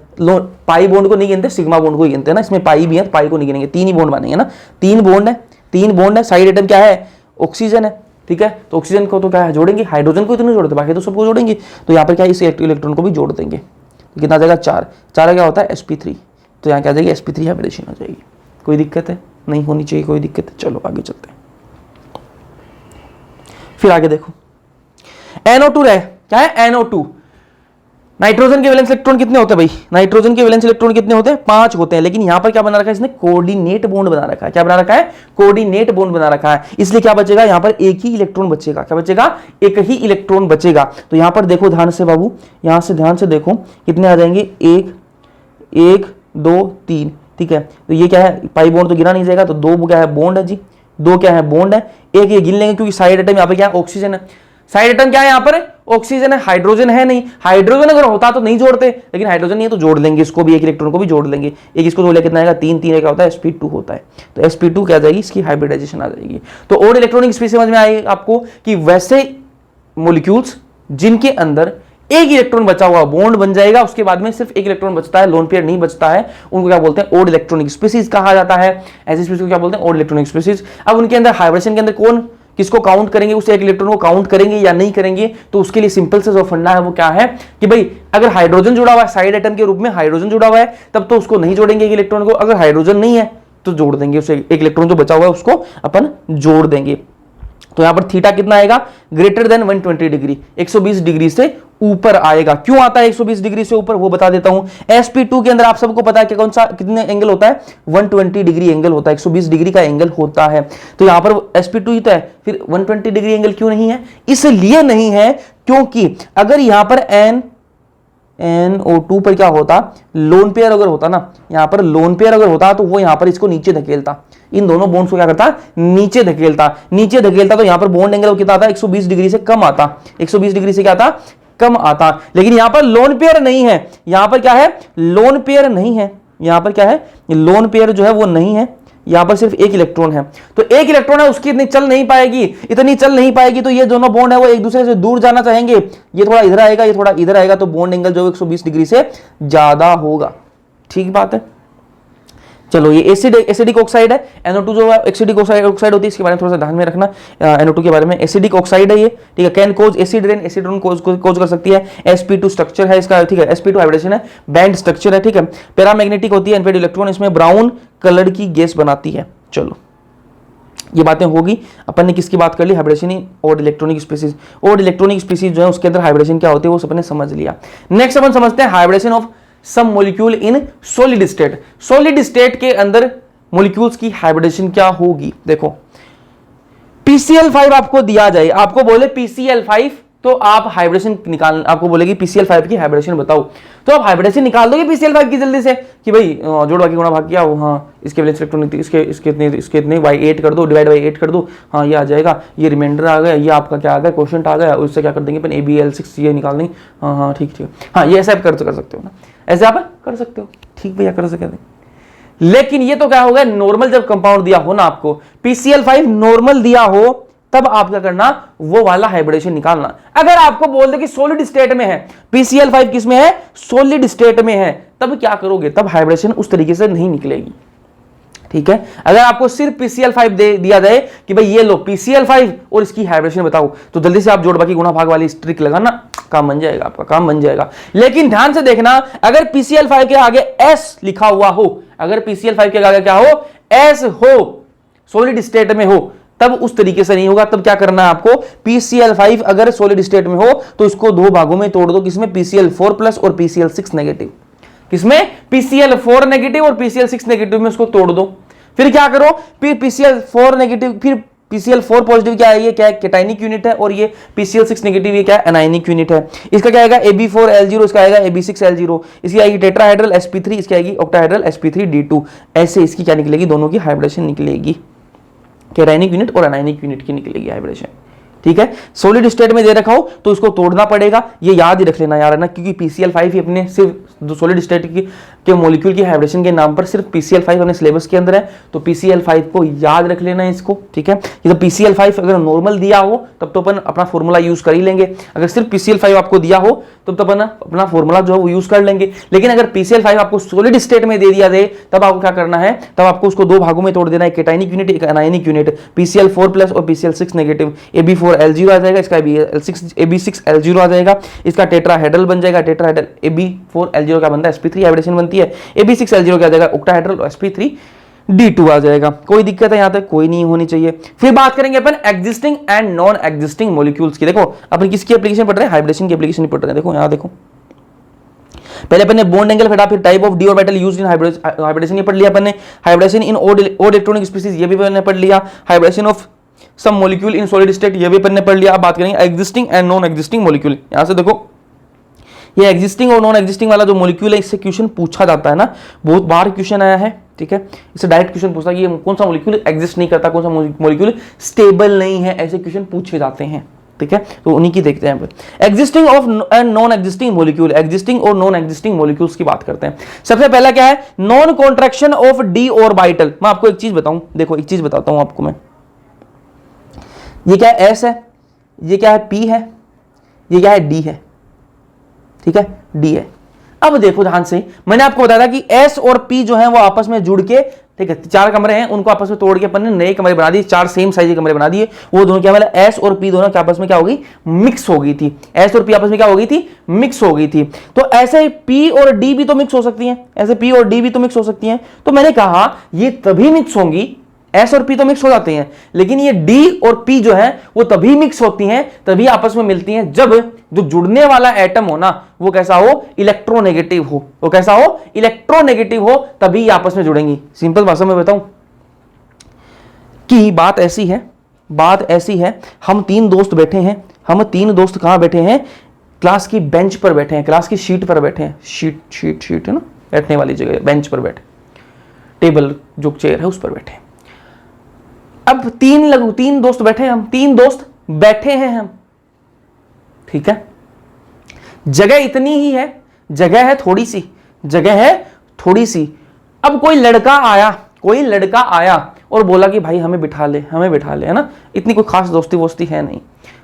पाई बॉन्ड को नहीं गिनते, सिग्मा बॉन्ड को ही गिनते हैं ना, इसमें पाई भी है तो पाई को नहीं गिनेंगे, 3 ही बॉन्ड बनेंगे ना। 3 बॉन्ड है, 3 बॉन्ड है। साइड एटम क्या है, ऑक्सीजन है। ठीक है, तो ऑक्सीजन को तो क्या है, जोड़ेंगे, हाइड्रोजन को तो नहीं जोड़ते, बाकी तो सबको जोड़ेंगे। तो यहाँ पर क्या है, इस इलेक्ट्रॉन को भी जोड़ देंगे। कितना आ जाएगा, 4, 4 क्या होता है, sp3। तो यहाँ क्या आ जाएगी, sp3 हाइब्रिडेशन हो जाएगी। कोई दिक्कत है, नहीं होनी चाहिए कोई दिक्कत है। चलो आगे चलते हैं। फिर आगे देखो, NO2 रहे, क्या है, NO2। नाइट्रोजन के वैलेंस इलेक्ट्रॉन कितने होते हैं भाई? नाइट्रोजन के वैलेंस इलेक्ट्रॉन कितने होते हैं? 5 होते हैं। लेकिन यहां पर क्या बना रखा है इसने? कोऑर्डिनेट बॉन्ड बना रखा है। क्या बना रखा है? कोऑर्डिनेट बॉन्ड बना रखा है। इसलिए क्या बचेगा यहां पर? एक ही इलेक्ट्रॉन बचेगा। क्या बचेगा? एक ही इलेक्ट्रॉन बचेगा। तो यहां पर देखो ध्यान से बाबू, यहां से ध्यान से देखो कितने आ जाएंगे? 1 1 2 3। ठीक है, तो ये क्या है? पाई बॉन्ड तो गिना नहीं जाएगा, तो 2 क्या है? बॉन्ड है जी। 2 क्या है? बॉन्ड है। एक ये गिन लेंगे क्योंकि साइड एटम यहां पर क्या है? ऑक्सीजन है। साइड एटम क्या है यहां पर? ऑक्सीजन है। हाइड्रोजन है नहीं। हाइड्रोजन अगर होता तो नहीं जोड़ते, लेकिन हाइड्रोजन नहीं है तो जोड़ लेंगे इसको भी, एक इलेक्ट्रॉन को भी जोड़ लेंगे। एक इसको जोड़ कितना आएगा? 3 3 क्या होता है? sp2 होता है। तो sp2 क्या आ जाएगी? इसकी हाइब्रिडाइजेशन आ जाएगी। तो और इलेक्ट्रॉनिक स्पीशीज समझ में आएगी आपको कि वैसे मॉलिक्यूल्स जिनके अंदर एक इलेक्ट्रॉन बचा हुआ बॉन्ड बन जाएगा, उसके बाद में सिर्फ एक इलेक्ट्रॉन बचता है, लोन पेयर नहीं बचता है, उनको क्या बोलते हैं? ओड इलेक्ट्रॉनिक स्पीशीज कहा जाता है। ऐसी स्पीशीज को क्या बोलते हैं? Odd electronic species. अब उनके अंदर हाइब्रिडेशन के अंदर कौन किसको काउंट करेंगे? उस एक इलेक्ट्रॉन को काउंट करेंगे या नहीं करेंगे? तो उसके लिए सिंपल से जो फंडा है वो क्या है कि भाई अगर हाइड्रोजन जुड़ा हुआ है, साइड एटम के रूप में हाइड्रोजन जुड़ा हुआ है, तब तो उसको नहीं जोड़ेंगे एक इलेक्ट्रॉन को। अगर हाइड्रोजन नहीं है तो जोड़ देंगे, उसे एक इलेक्ट्रॉन जो बचा हुआ है उसको अपन जोड़ देंगे। तो यहां पर थीटा कितना आएगा? ग्रेटर देन 120 डिग्री, 120 डिग्री से ऊपर आएगा। क्यों आता है 120 डिग्री से ऊपर? वो बता देता हूं। sp2 के अंदर आप सबको पता है कि कौन सा कितने एंगल होता है? 120 डिग्री एंगल होता है, 120 डिग्री का एंगल होता है। तो यहां पर sp2 ही तो है, फिर 120 डिग्री एंगल क्यों नहीं है? इसलिए नहीं है क्योंकि अगर यहां पर NO2 पर क्या होता? लोन पेयर अगर होता ना, यहां पर लोन पेयर अगर होता तो वो यहां पर इसको नीचे धकेलता, इन दोनों बॉन्ड्स को क्या करता? नीचे धकेलता। नीचे धकेलता तो यहां पर बॉन्ड एंगल कितना आता? 120 डिग्री से कम आता। 120 डिग्री से क्या आता? कम आता। लेकिन यहां पर लोन पेयर नहीं है। यहां पर क्या है? लोन पेयर नहीं है। यहां पर क्या है? लोन पेयर जो है वो नहीं है। यहां पर सिर्फ एक इलेक्ट्रॉन है। तो एक इलेक्ट्रॉन है, उसकी इतनी चल नहीं पाएगी, इतनी चल नहीं पाएगी। तो ये दोनों बॉन्ड है वो एक दूसरे से दूर जाना चाहेंगे। ये थोड़ा इधर आएगा, ये थोड़ा इधर आएगा, तो बॉन्ड एंगल जो 120 डिग्री से ज्यादा होगा। ठीक बात है। चलो ये एसिडिक ऑक्साइड है। NO2 जो है एसिडिक ऑक्साइड होती है, इसके बारे में थोड़ा सा ध्यान में रखना। NO2 के बारे में एसिडिक ऑक्साइड है ये। ठीक है, can cause acid rain, acid rain cause कर सकती है। sp2 स्ट्रक्चर है इसका। ठीक है, sp2 हाइब्रिडेशन है, बैंड स्ट्रक्चर है। ठीक है, पैरामैग्नेटिक होती है, इनफेड इलेक्ट्रॉन इसमें ब्राउन कलर की गैस बनाती है। चलो ये बातें होगी। अपन ने किसकी बात कर ली? हाइब्रिडेशन और इलेक्ट्रॉनिक स्पीशीज। और इलेक्ट्रॉनिक स्पीशीज जो है उसके अंदर हाइब्रिडेशन क्या होती है वो सबने समझ लिया। नेक्स्ट अपन समझते हैं hybridization of some molecule in solid state. Solid state के अंदर मॉलिक्यूल्स की हाइब्रिडेशन क्या होगी? देखो PCl5 आपको दिया जाए, आपको बोले PCl5, तो आप हाइब्रिडेशन निकाल, आपको बोलेगी PCl5 की हाइब्रिडेशन बताओ, तो आप हाइब्रिडेशन निकाल दोगे PCl5 की जल्दी से कि भाई जोड़ बाकी गुणा भाग किया वो, हाँ इसके वैलेंस इलेक्ट्रॉन इसके इतने बाई 8 कर दो, डिवाइड बाई 8 कर दो, हाँ ये आ जाएगा, ये रिमाइंडर आ गया, ये आपका क्या आ गया? क्वोशंट आ गया। उससे क्या कर देंगे अपन? AbL6 ये निकाल देंगे। हाँ हाँ ठीक ठीक, हाँ ये ऐसे आप कर सकते हो ना, ऐसे आप कर सकते हो। ठीक भैया कर सकते हैं। लेकिन ये तो क्या हो गया? नॉर्मल जब कंपाउंड दिया हो ना आपको, PCl5 नॉर्मल दिया हो, तब आप क्या करना? वो वाला हाइब्रिडेशन निकालना। अगर आपको बोल दे कि सॉलिड स्टेट में है, PCl5 किस में है? सॉलिड स्टेट में है, तब क्या करोगे? तब हाइब्रिडेशन उस तरीके से नहीं निकलेगी। ठीक है, अगर आपको सिर्फ PCl5 दे दिया जाए कि भाई ये लो PCl5 और इसकी हाइब्रिडेशन बताओ, तो जल्दी से आप जोड़ बाकी गुणा भाग वाली ट्रिक लगाना, काम बन जाएगा, आपका काम बन जाएगा। लेकिन ध्यान से देखना, अगर PCl5 के आगे S लिखा हुआ हो, अगर PCl5 के आगे क्या हो? S हो, सॉलिड स्टेट में हो, तब उस तरीके से नहीं होगा। तब क्या करना है आपको? PCl5 अगर सॉलिड स्टेट में हो तो इसको दो भागों में तोड़ दो, किसमें? PCl4 प्लस और PCl6 नेगेटिव। किसमें? PCl4 नेगेटिव और PCl6 नेगेटिव में उसको तोड़ दो। फिर क्या करो? फिर PCl4 नेगेटिव, फिर PCl4 पॉजिटिव क्या है? ये क्या है? कैटाइनिक यूनिट है, और ये PCl6 नेगेटिव ये क्या है? एनायनिक यूनिट है। इसका क्या आएगा? Ab4L0, इसका आएगा Ab6L0, इसकी आएगी टेट्राहाइड्रल sp3, इसकी आएगी ऑक्टाहाइड्रल sp3d2। ऐसे इसकी क्या निकलेगी? दोनों की हाइब्रिडेशन निकलेगी, कैटाइनिक यूनिट और एनायनिक यूनिट की निकलेगी हाइब्रिडेशन। ठीक है, सॉलिड स्टेट में दे रखा हो तो इसको तोड़ना पड़ेगा, ये याद ही रख लेना यार, है ना, क्योंकि PCl5 ही अपने सिर्फ सॉलिड स्टेट के मॉलिक्यूल की हाइब्रिडेशन के नाम पर सिर्फ PCl5 अपने सिलेबस के अंदर है, तो PCl5 को याद रख लेना है इसको। ठीक है, ये तो PCl5 अगर नॉर्मल दिया हो तब तो अपन अपना फॉर्मूला यूज कर ही लेंगे, अगर सिर्फ PCl5 आपको दिया हो तब तो अपन अपना फॉर्मूला जो है वो यूज कर लेंगे। लेकिन अगर PCl5 आपको सॉलिड स्टेट में दे दिया जाए, तब आपको क्या करना है? तब आपको उसको दो भागों में तोड़ देना है, एक कैटाइनिक यूनिट, एक एनायनिक यूनिट। PCl4 प्लस और PCl6 नेगेटिव, Ab4L0 आ जाएगा, इसका Ab6L0 आ जाएगा, इसका टेट्राहाइड्रल बन जाएगा, टेट्राहाइड्रल Ab4L0 क्या बनता है? sp3 हाइब्रिडेशन बनती है, Ab6L0 क्या आ जाएगा? ऑक्टाहाइड्रल sp3d2 आ जाएगा। कोई दिक्कत है यहां तक? कोई नहीं होनी चाहिए। फिर बात करेंगे अपन existing and non existing molecules की। देखो अपन किसकी एप्लीकेशन पढ़ रहे हैं? हाइब्रिडेशन की एप्लीकेशन पढ़ रहे हैं। देखो यहां देखो, पहले अपन ने बॉन्ड एंगल फटा, फिर type of d orbital used in hybridization ये पढ़ लिया अपन ने, hybridization in odd electronic species ये भी अपन ने पढ़ लिया, hybridization of some molecule in solid state ये भी अपन ने पढ़ लिया। अब बात करेंगे existing and non existing molecule. यहां से देखो ये एग्जिस्टिंग और नॉन एग्जिस्टिंग वाला जो मॉलिक्यूल है इससे क्वेश्चन पूछा जाता है ना, बहुत बार क्वेश्चन आया है, ठीक है। इससे डायरेक्ट क्वेश्चन पूछता है कि ये कौन सा मॉलिक्यूल एग्जिस्ट नहीं करता, कौन सा मॉलिक्यूल स्टेबल नहीं है, ऐसे क्वेश्चन पूछे जाते हैं, ठीक है। तो उन्हीं की देखते हैं। Existing of and non existing molecule, existing और नॉन एग्जिस्टिंग मॉलिक्यूल्स की बात करते हैं। सबसे पहला क्या है, non contraction of d orbital. मैं आपको एक चीज बताऊं, देखो एक चीज बताता हूं आपको मैं, ये क्या है, एस है, ये क्या है, पी है, ये क्या है, डी है, ठीक है, डी है। अब देखो ध्यान से, मैंने आपको बताया था कि एस और पी जो है वो आपस में जुड़ के, ठीक है, 4 कमरे हैं उनको आपस में तोड़ के अपन ने नए कमरे बना दिए, 4 सेम साइज के कमरे बना दिए। वो दोनों क्या वाला, एस और पी दोनों के आपस में क्या होगी, मिक्स हो गई थी। एस और पी आपस में क्या हो गई थी, मिक्स हो गई थी। तो ऐसे पी और डी भी तो मिक्स हो सकती हैं, ऐसे पी और डी भी तो मिक्स हो सकती हैं। तो मैंने कहा ये तभी मिक्स होंगी, एस और पी तो मिक्स हो जाते हैं, लेकिन ये डी और पी जो है वो तभी मिक्स होती हैं, तभी आपस में मिलती हैं जब जो जुड़ने वाला एटम हो ना वो कैसा हो, इलेक्ट्रोनेगेटिव हो। वो कैसा हो, इलेक्ट्रोनेगेटिव हो, तभी ये आपस में जुड़ेंगी। सिंपल भाषा में बताऊं कि बात ऐसी है, बात ऐसी है, हम 3 दोस्त बैठे हैं, हम 3 दोस्त कहां बैठे हैं, क्लास की बेंच पर बैठे हैं, क्लास की शीट पर बैठे हैं, शीट है ना, बैठने वाली जगह, बेंच पर बैठे, टेबल जो चेयर है उस पर बैठे। अब 3 दोस्त बैठे हैं, हम 3 दोस्त बैठे हैं हम, ठीक है। जगह इतनी ही है, जगह है थोड़ी सी, जगह है थोड़ी सी। अब कोई लड़का आया और बोला कि भाई हमें बिठा ले, हमें बिठा ले, है ना, इतनी कोई खास दोस्ती वोस्ती है नहीं,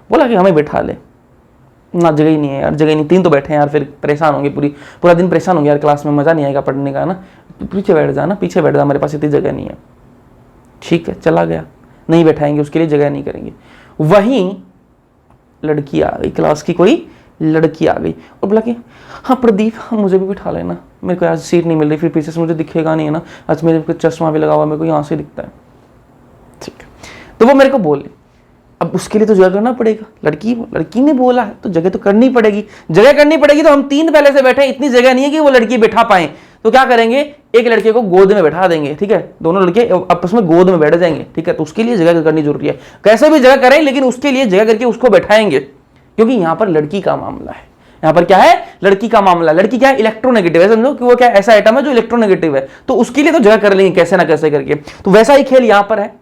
बोला कि हमें बिठा ले ना, जगह ही नहीं है यार, जगह नहीं, 3 तो बैठे हैं यार, फिर परेशान होंगे, पूरा दिन परेशान होंगे यार, क्लास में मजा नहीं आएगा पढ़ने का ना, पीछे बैठ जा ना, पीछे बैठ जा, हमारे पास इतनी जगह नहीं है। ठीक है, चला गया, नहीं बैठाएंगे, उसके लिए जगह नहीं करेंगे। वहीं लड़की आ गई, क्लास की कोई लड़की आ गई और बोला कि हाँ प्रदीप, हाँ मुझे भी बिठा लेना, मेरे को आज सीट नहीं मिल रही, फिर पीछे से मुझे दिखेगा नहीं है ना, आज मेरे को चश्मा भी लगा हुआ, मेरे को यहाँ से दिखता है, ठीक है। तो वो मेरे को बोले, अब उसके लिए तो जगह करना पड़ेगा, लड़की ने बोला है तो जगह तो करनी पड़ेगी, जगह करनी पड़ेगी। तो हम 3 पहले से बैठे, इतनी जगह नहीं है कि वो लड़की बिठा पाए, तो क्या करेंगे, एक लड़के को गोद में बैठा देंगे, ठीक है, दोनों लड़के आपस में गोद में बैठ जाएंगे, ठीक है। तो उसके लिए जगह करनी जरूरी है, कैसे भी जगह करें, लेकिन उसके लिए जगह करके उसको बैठाएंगे, क्योंकि यहां पर लड़की का मामला है, यहां पर क्या है, लड़की का मामला। लड़की क्या है, इलेक्ट्रोनेगेटिव है, समझो कि वो क्या ऐसा एटम है जो इलेक्ट्रोनेगेटिव है, तो उसके लिए तो जगह कर लेंगे कैसे ना कैसे करके। तो वैसा ही खेल यहां पर है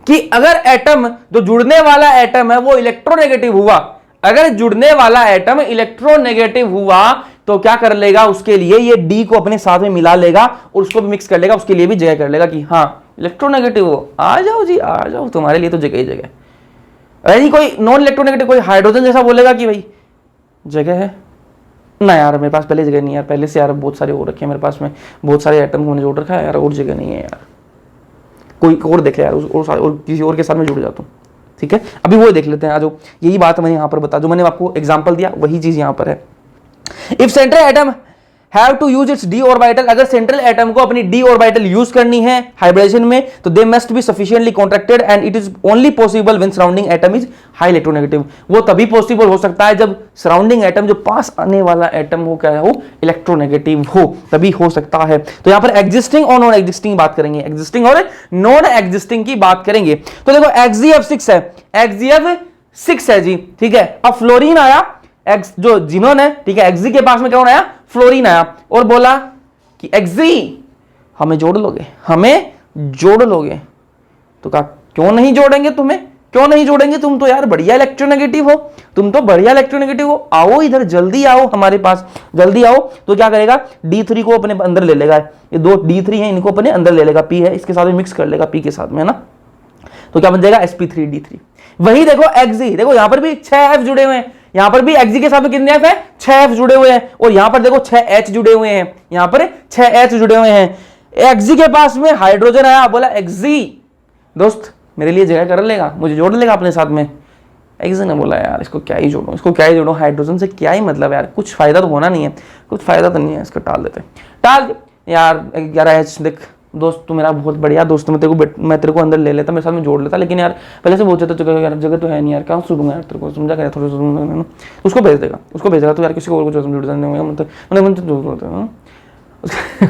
कि अगर एटम, जो जुड़ने वाला एटम है वो इलेक्ट्रोनेगेटिव हुआ, अगर जुड़ने वाला एटम इलेक्ट्रोनेगेटिव हुआ तो क्या कर लेगा, उसके लिए ये डी को अपने साथ में मिला लेगा और उसको भी मिक्स कर लेगा, उसके लिए भी जगह कर लेगा कि हाँ इलेक्ट्रोनेगेटिव हो, आ जाओ जी आ जाओ, तुम्हारे लिए तो जगह ही जगह। अरे कोई नॉन इलेक्ट्रोनेगेटिव, कोई हाइड्रोजन जैसा बोलेगा कि भाई जगह है ना यार, मेरे पास पहले जगह नहीं है यार, पहले से यार बहुत सारे हो रखे हैं मेरे पास में, बहुत सारे एटम मैंने जोड़ रखा है यार, और जगह नहीं है यार, कोई और देख ले यार, और किसी और के साथ में जुड़ जाता हूँ, ठीक है। अभी वो देख लेते हैं, आज यही बात मैंने यहाँ पर बता, जो मैंने आपको एग्जांपल दिया वही चीज यहाँ पर है। If central atom have to use its d orbital, अगर सेंट्रल एटम को अपनी डी ऑर्बिटल यूज करनी है हाइब्रिडेशन में, तो they must be sufficiently contracted and it is only possible when surrounding atom is high electronegative. वो तभी possible हो सकता है जब सराउंडिंग एटम, जो पास आने वाला एटम हो क्या हो, इलेक्ट्रोनेगेटिव हो, तभी हो सकता है। तो यहां पर एग्जिस्टिंग और नॉन एग्जिस्टिंग बात करेंगे, एग्जिस्टिंग और नॉन एग्जिस्टिंग की बात करेंगे। तो देखो एक्सजीएफ 6 है, एक्सजीएफ 6 है जी, ठीक है। अब फ्लोरीन आया, एक्स जो जिनोन है, ठीक है, एक्सी के पास में कौन आया, फ्लोरीन आया और बोला कि एक्सी हमें जोड़ लोगे, हमें जोड़ लोगे। तो कहा क्यों नहीं जोड़ेंगे तुम्हें, क्यों नहीं जोड़ेंगे, तुम तो यार बढ़िया इलेक्ट्रोनेगेटिव हो, तुम तो बढ़िया इलेक्ट्रोनेगेटिव हो, आओ इधर जल्दी आओ हमारे पास, जल्दी आओ। तो क्या करेगा, D3 को अपने अंदर ले लेगा, ये 2 D3 है इनको अपने अंदर ले लेगा, P है इसके साथ में मिक्स कर लेगा, P के साथ में, है ना। तो क्या बन जाएगा, sp3d3। वही देखो एक्सी, देखो यहां पर भी 6 F जुड़े हुए हैं, यहां पर भी एक्सी के साथ में कितने F है, 6 F जुड़े हुए हैं, और यहां पर देखो 6 H जुड़े हुए हैं, यहां पर 6 H जुड़े हुए हैं। एक्सी के पास में हाइड्रोजन आया, बोला एक्सी दोस्त मेरे लिए जगह कर लेगा, मुझे जोड़ लेगा अपने साथ में। एक्सी ने बोला यार इसको क्या ही जोड़ो, इसको क्या ही जोड़ो, हाइड्रोजन से क्या ही मतलब यार, कुछ फायदा तो होना नहीं है, कुछ फायदा तो नहीं है, इसको टाल देते, टाल यार 11H देख दोस्त तू मेरा बहुत बढ़िया दोस्त, मैं तेरे को अंदर ले लेता, मेरे साथ में जोड़ लेता, लेकिन यार पहले से बोलते तो यार जगह तो है नहीं यार, कहाँ सुनूंगा यार तेरे को, समझा क्या थोड़ा सा उसको भेज देगा तो यार किसी को और कुछ जुड़ जाने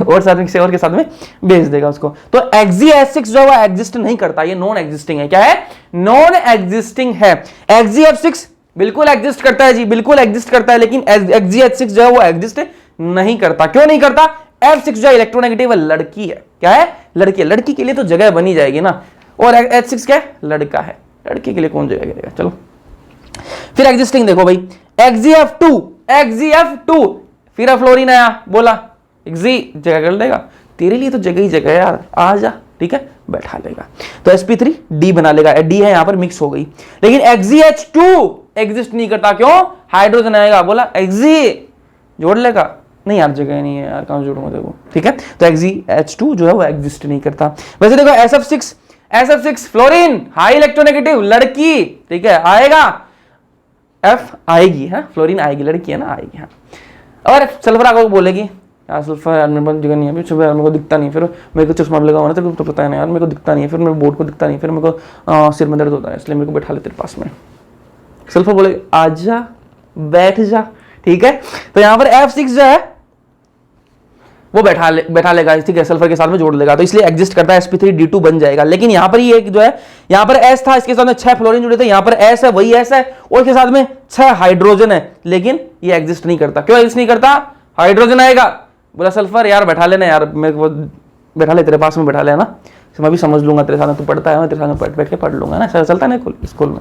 और साथ में किसी और के साथ में भेज देगा उसको। तो XGF6 जो है वो एग्जिस्ट नहीं करता, ये नॉन एग्जिस्टिंग है। क्या है? नॉन एग्जिस्टिंग है। XGF6 बिल्कुल एग्जिस्ट करता है जी, बिल्कुल एग्जिस्ट करता है, लेकिन XGH6 जो है वो एग्जिस्ट नहीं करता। क्यों नहीं करता? F6 जो है इलेक्ट्रोनेगेटिव लड़की है। क्या है? लड़की है। लड़की के लिए तो जगह बनी जाएगी ना, और H6 क्या है? लड़का है, लड़की के लिए कौन जगह करेगा। चलो फिर एग्जिस्टिंग देखो भाई, XGF2 फिर फ्लोरीन आया, बोला XG जगह कर लेगा, तेरे लिए तो जगह ही जगह है यार, आ जा, ठीक है, बैठा लेगा। तो sp3 D बना लेगा, D है यहां पर मिक्स हो गई। लेकिन XGH2 एग्जिस्ट नहीं करता, क्यों? हाइड्रोजन आएगा, बोला XG जोड़ लेगा, नहीं यार जगह नहीं है यार, कहां जोड़ूंगा देखो, ठीक है। तो XGH2 जो है वो एग्जिस्ट नहीं करता। वैसे देखो SF6 फ्लोरीन हाई इलेक्ट्रोनेगेटिव लड़की, ठीक है, आएगा, F आएगी, है फ्लोरीन आएगी, लड़की है ना, आएगी। हाँ, और सल्फर आकर बोलेगी यार सल्फर यार मेरे पास जगह नहीं है, फिर मेरे को दिखता नहीं, फिर मेरे को चश्मा लगा हुआ ना, तेरे को तो पता है ना यार, मेरे को दिखता नहीं है, फिर मेरे बोर्ड को दिखता नहीं, फिर मेरे को सिर में दर्द होता है, इसलिए मेरे को बैठा ले तेरे पास में। सल्फर बोले आजा बैठ जा, ठीक है। तो यहां पर F6 जो है वो बैठा लेगा, ठीक है, सल्फर के साथ में जोड़ लेगा, तो इसलिए एग्जिस्ट करता है, sp3D2 बन जाएगा। लेकिन यहां पर ये जो है, यहां पर S था, इसके साथ में 6 फ्लोरीन जुड़े थे, यहां पर S है, वही S है, और इसके साथ में 6 हाइड्रोजन है, लेकिन ये एग्जिस्ट नहीं करता। क्यों एग्जिस्ट नहीं करता? हाइड्रोजन आएगा, बोला सल्फर यार बैठा लेना यार, मेरे को बैठा ले, तेरे पास में बैठा लेना, मैं भी समझ लूंगा तेरे साथ में, तू पढ़ता है, मैं तेरे साथ में बैठ के पढ़ लूंगा ना, चलता है ना स्कूल में।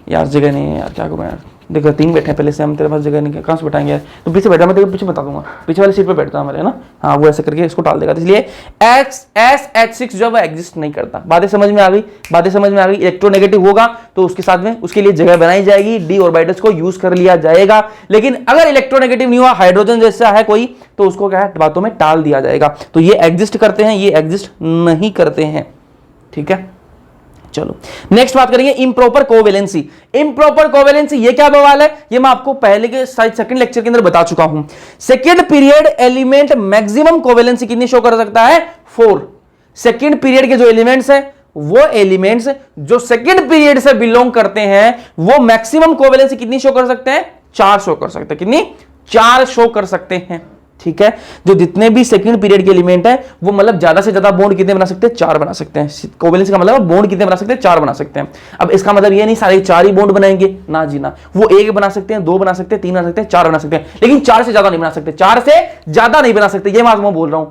यार जगह नहीं है यार, क्या करूँ यार, देखो 3 बैठे हैं पहले से, हम तेरे पास जगह नहीं, कहाँ से बैठाएंगे यार, तो पीछे बैठा, मैं तेरे पीछे बता दूंगा, पीछे वाली सीट पे बैठता हमारे, है ना, हाँ वो ऐसे करके इसको टाल देगा। तो इसलिए SH6 जो है एग्जिस्ट नहीं करता। बातें समझ में आ गई? इलेक्ट्रोनेगेटिव होगा तो उसके साथ में उसके लिए जगह बनाई जाएगी, D ऑर्बिटल्स को यूज कर लिया जाएगा। लेकिन अगर इलेक्ट्रोनेगेटिव नहीं हुआ, हाइड्रोजन जैसा है कोई, तो उसको क्या है, बातों में टाल दिया जाएगा। तो ये एग्जिस्ट करते हैं, ये एग्जिस्ट नहीं करते हैं, ठीक है। चलो नेक्स्ट बात करेंगे इम्प्रॉपर कोवेलेंसी। इम्प्रॉपर कोवेलेंसी ये क्या बवाल है, ये मैं आपको पहले के सेकंड लेक्चर के अंदर बता चुका हूं। Second period element maximum covalency कितनी शो कर सकता है? 4। सेकंड पीरियड के जो एलिमेंट्स हैं, वो एलिमेंट्स जो सेकंड पीरियड से बिलोंग करते हैं, वो मैक्सिमम कोवेलेंसी कितनी शो कर सकते हैं? 4 शो कर सकते हैं। कितनी? 4 शो कर सकते हैं, ठीक है। जो जितने भी सेकंड पीरियड के एलिमेंट है, वो मतलब ज्यादा से ज्यादा बॉन्ड कितने बना सकते हैं? 4 बना सकते हैं। कोवेलेंसी का मतलब बॉन्ड कितने बना सकते हैं? 4 बना सकते हैं। अब इसका मतलब ये नहीं सारे 4 ही बॉन्ड बनाएंगे, ना जी ना, वो 1 बना सकते हैं, 2 बना सकते हैं, 3 बना सकते हैं, 4 बना सकते हैं, लेकिन 4 से ज्यादा नहीं बना सकते। 4 से ज्यादा नहीं बना सकते, ये मैं बोल रहा हूं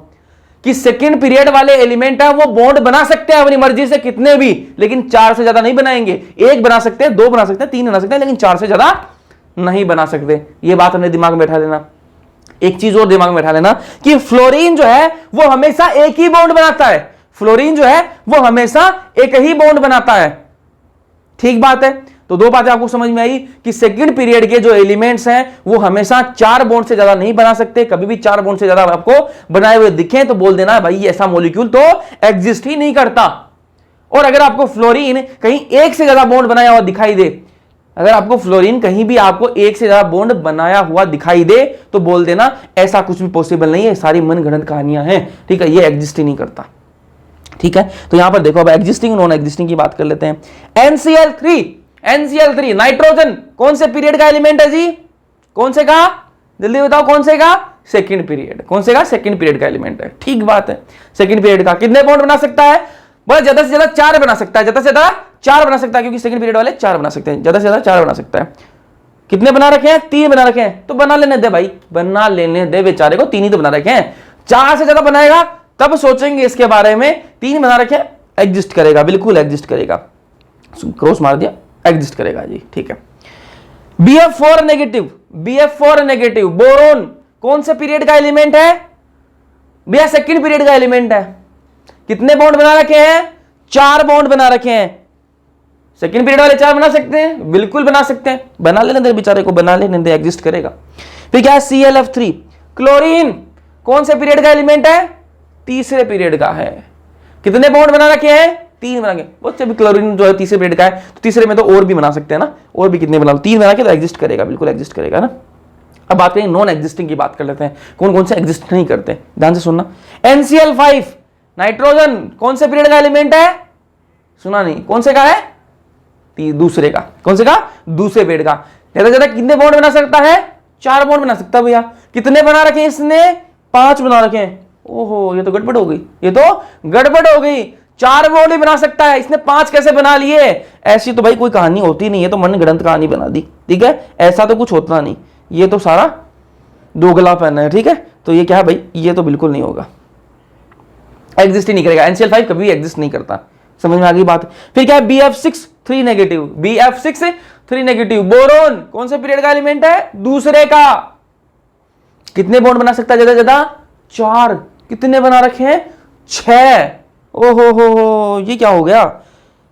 कि सेकंड पीरियड वाले एलिमेंट है वो बॉन्ड बना सकते हैं अपनी मर्जी से कितने भी, लेकिन 4 से ज्यादा नहीं बनाएंगे। 1 बना सकते हैं, 2 बना सकते हैं, 3 बना सकते हैं, लेकिन 4 से ज्यादा नहीं बना सकते। ये बात हमने दिमाग में बैठा लेना। एक चीज और दिमाग में बैठा लेना कि फ्लोरीन जो है वो हमेशा एक ही बॉन्ड बनाता है। फ्लोरीन जो है वो हमेशा एक ही बॉन्ड बनाता है, ठीक बात है। तो 2 बातें आपको समझ में आई कि सेकंड पीरियड के जो एलिमेंट्स हैं वो हमेशा 4 बॉन्ड से ज्यादा नहीं बना सकते। कभी भी 4 बॉन्ड से ज्यादा आपको बनाए हुए दिखे तो बोल देना भाई ऐसा मॉलिक्यूल तो एग्जिस्ट ही नहीं करता। और अगर आपको फ्लोरीन कहीं 1 से ज्यादा बॉन्ड बनाया हुआ दिखाई दे, अगर आपको फ्लोरीन कहीं भी आपको 1 से ज्यादा बॉन्ड बनाया हुआ दिखाई दे तो बोल देना ऐसा कुछ भी पॉसिबल नहीं है, सारी मनगढ़ंत कहानियां हैं, ठीक है, ये एग्जिस्ट ही नहीं करता, ठीक है। तो यहां पर देखो अब एग्जिस्टिंग नॉन एग्जिस्टिंग की बात कर लेते हैं। NCl3 नाइट्रोजन कौन से पीरियड का एलिमेंट है जी? कौन से का? जल्दी बताओ कौन से का? Second period. कौन से का? सेकंड पीरियड का एलिमेंट है, ठीक बात है। सेकंड पीरियड का कितने बॉन्ड बना सकता है? बस ज्यादा से ज्यादा 4 बना सकता है, ज्यादा से ज्यादा 4 बना सकता है, क्योंकि सेकंड पीरियड वाले 4 बना सकते हैं, ज्यादा से ज्यादा 4 बना सकता है। कितने बना रखे हैं? 3 बना रखे हैं, तो बना लेने दे भाई, बना लेने दे बेचारे को, 3 ही तो बना रखे हैं। 4 से ज्यादा बनाएगा तब सोचेंगे इसके बारे में। 3 बना रखे हैं, एग्जिस्ट करेगा, बिल्कुल एग्जिस्ट करेगा, क्रॉस मार दिया, एग्जिस्ट करेगा जी, ठीक है। BF4 नेगेटिव बोरोन कौन से पीरियड का एलिमेंट है भैया? सेकंड पीरियड का एलिमेंट है। कितने बॉन्ड बना रखे हैं? 4 बॉन्ड बना रखे हैं। सेकंड पीरियड वाले 4 बना सकते हैं, बिल्कुल बना सकते हैं, बना लेने दे बेचारे को, बना लेने दे, एग्जिस्ट करेगा। फिर क्या है? ClF3 क्लोरीन कौन से पीरियड का एलिमेंट है? तीसरे पीरियड का है। कितने बॉन्ड बना रखे हैं? 3 बना के। बच्चे भी क्लोरीन जो है तीसरे पीरियड का है, तो तीसरे में तो और भी बना सकते हैं ना, और भी कितने बना, 3 बना के तो एग्जिस्ट करेगा, बिल्कुल एग्जिस्ट करेगा ना। अब बात करें नॉन एग्जिस्टिंग की, बात कर लेते हैं कौन कौन से एग्जिस्ट नहीं करते, ध्यान से सुनना। नाइट्रोजन कौन से पीरियड का एलिमेंट है? सुना नहीं, कौन से का है? दूसरे का। कौन से का? दूसरे पीरियड का। ज्यादा ज्यादा कितने बॉन्ड बना सकता है? 4 बॉन्ड बना सकता है भैया। कितने बना रखे हैं इसने? 5 बना रखे हैं। ओहो, ये तो गड़बड़ हो गई, ये तो गड़बड़ हो गई। 4 बॉन्ड ही बना सकता है, इसने 5 कैसे बना लिए? ऐसी तो भाई कोई कहानी होती नहीं है, तो मन गढ़ंत कहानी बना दी। ठीक है, ऐसा तो कुछ होता नहीं, ये तो सारा दोगलापन है। ठीक है, तो ये क्या है भाई, ये तो बिल्कुल नहीं होगा, एग्जिस्ट ही नहीं करेगा। NCl5 कभी एग्जिस्ट नहीं करता। समझ में आ गई बात? फिर क्या है? BF6 3 negative, BF6 3 negative. Boron कौन से पीरियड का एलिमेंट है? दूसरे का। कितने बॉन्ड बना सकता है? ज्यादा ज्यादा 4। कितने बना रखे हैं? 6। ओहो हो, ये क्या हो गया?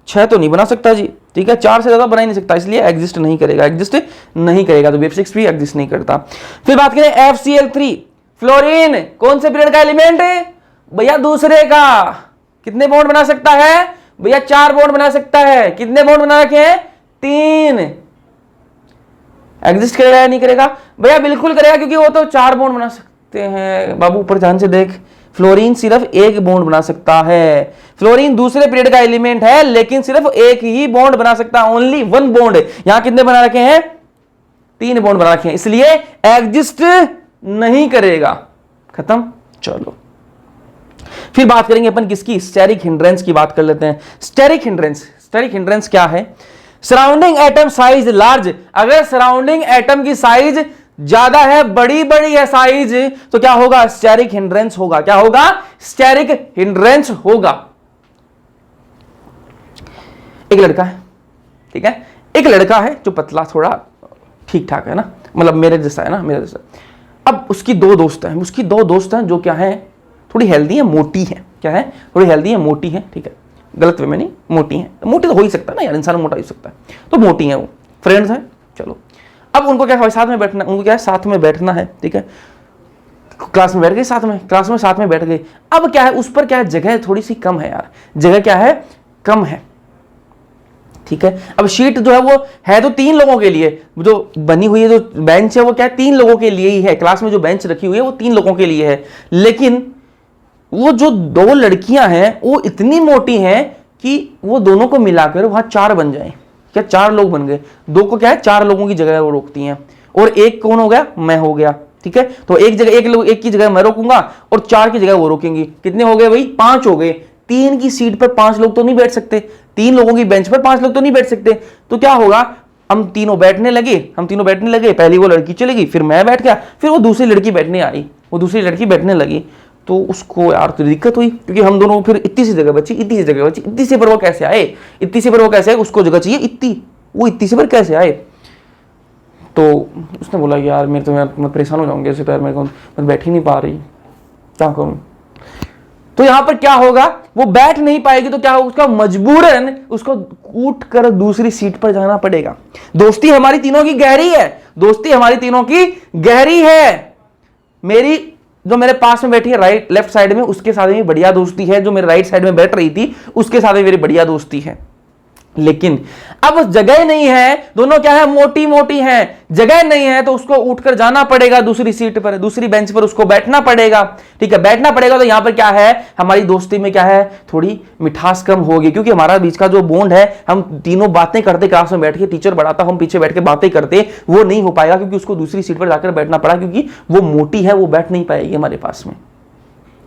6 तो नहीं बना सकता जी। ठीक है, 4 से ज्यादा बना ही नहीं सकता, इसलिए एग्जिस्ट नहीं करेगा, एग्जिस्ट नहीं करेगा। तो BF6 भी एग्जिस्ट नहीं करता। फिर बात करें FCl3, फ्लोरीन कौन से पीरियड का एलिमेंट है? भैया दूसरे का। कितने बॉन्ड बना सकता है? भैया 4 बॉन्ड बना सकता है। कितने बॉन्ड बना रखे हैं? 3। एग्जिस्ट करेगा या नहीं करेगा? भैया बिल्कुल करेगा, क्योंकि वो तो 4 बॉन्ड बना सकते हैं। बाबू ऊपर ध्यान से देख, फ्लोरीन सिर्फ 1 बॉन्ड बना सकता है। फ्लोरीन दूसरे पीरियड का एलिमेंट है, लेकिन सिर्फ 1 ही बॉन्ड बना सकता है, ओनली 1 बॉन्ड। यहां कितने बना रखे हैं? 3 बॉन्ड बना रखे हैं, इसलिए एग्जिस्ट नहीं करेगा। खत्म। चलो फिर बात करेंगे अपन किसकी? स्टेरिक हिंड्रेंस की बात कर लेते हैं। स्टेरिक हिंड्रेंस, स्टेरिक हिंड्रेंस क्या है? Surrounding atom size large. अगर सराउंडिंग एटम की साइज ज्यादा है, बड़ी बड़ी है साइज, तो क्या होगा? स्टेरिक हिंड्रेंस होगा। क्या होगा? स्टेरिक हिंड्रेंस होगा। एक लड़का है, ठीक है, एक लड़का है जो पतला, थोड़ा ठीक ठाक है ना, मतलब मेरे जैसा है ना, मेरे जैसा। अब उसकी 2 दोस्त हैं, उसकी 2 दोस्त हैं जो क्या है? थोड़ी हेल्दी है, मोटी है। क्या है? थोड़ी हेल्दी है, मोटी है। ठीक है, गलत वे में नहीं, मोटी है। मोटी तो हो ही सकता है ना यार, इंसान मोटा हो सकता है, तो मोटी है वो, फ्रेंड्स हैं। चलो अब उनको क्या है? साथ में बैठना, उनको क्या है? साथ में बैठना है। ठीक है, क्लास में बैठ गए, साथ में क्लास में साथ में बैठ गए। अब क्या है? उस पर क्या है? जगह थोड़ी सी कम है यार, जगह क्या है? कम है। ठीक है, अब शीट जो है वो है तो 3 लोगों के लिए, जो बनी हुई है, जो बेंच है वो क्या है? 3 लोगों के लिए ही है। क्लास में जो बेंच रखी हुई है वो 3 लोगों के लिए है, लेकिन वो जो 2 लड़कियां हैं वो इतनी मोटी हैं कि वो दोनों को मिलाकर वहां 4 बन जाए। क्या 4 लोग बन गए? 2 को क्या है? 4 लोगों की जगह वो रोकती हैं, और एक कौन हो गया? मैं हो गया। ठीक है, तो एक जगह एक की जगह मैं रोकूंगा और 4 की जगह वो रोकेंगी। कितने हो गए भाई? 5 हो गए। 3 की सीट पर 5 लोग तो नहीं बैठ सकते, 3 लोगों की बेंच पर 5 लोग तो नहीं बैठ सकते। तो क्या होगा? हम तीनों बैठने लगे। पहली वो लड़की चली गई, फिर मैं बैठ गया, फिर वो दूसरी लड़की बैठने आई, वो दूसरी लड़की बैठने लगी। तो उसको यार तो दिक्कत हुई, क्योंकि हम दोनों फिर इतनी सी जगह बची, इतनी सी पर वो कैसे आए? उसको जगह चाहिए इतनी, वो इतनी सी पर कैसे आए? तो उसने बोला यार मैं परेशान हो जाऊंगी ऐसे, तो यार मेरे को मैं बैठ ही नहीं पा रही, क्या करूं? तो यहां पर क्या होगा? वो बैठ नहीं पाएगी, तो क्या होगा? उसका मजबूरन उसको कूट कर दूसरी सीट पर जाना पड़ेगा। दोस्ती हमारी तीनों की गहरी है। मेरी जो मेरे पास में बैठी है राइट लेफ्ट साइड में, उसके साथ में बढ़िया दोस्ती है। जो मेरे राइट साइड में बैठ रही थी उसके साथ में मेरी बढ़िया दोस्ती है। लेकिन अब जगह नहीं है, दोनों क्या है? मोटी हैं, जगह नहीं है, तो उसको उठकर जाना पड़ेगा दूसरी सीट पर, दूसरी बेंच पर उसको बैठना पड़ेगा। ठीक है, बैठना पड़ेगा। तो यहां पर क्या है? हमारी दोस्ती में क्या है? थोड़ी मिठास कम होगी, क्योंकि हमारा बीच का जो बॉन्ड है, हम तीनों बातें करते क्लास में बैठ के, टीचर बढ़ाता, हम पीछे बैठ के बातें करते, वो नहीं हो पाएगा, क्योंकि उसको दूसरी सीट पर जाकर बैठना पड़ा, क्योंकि वो मोटी है, वो बैठ नहीं पाएगी हमारे पास में।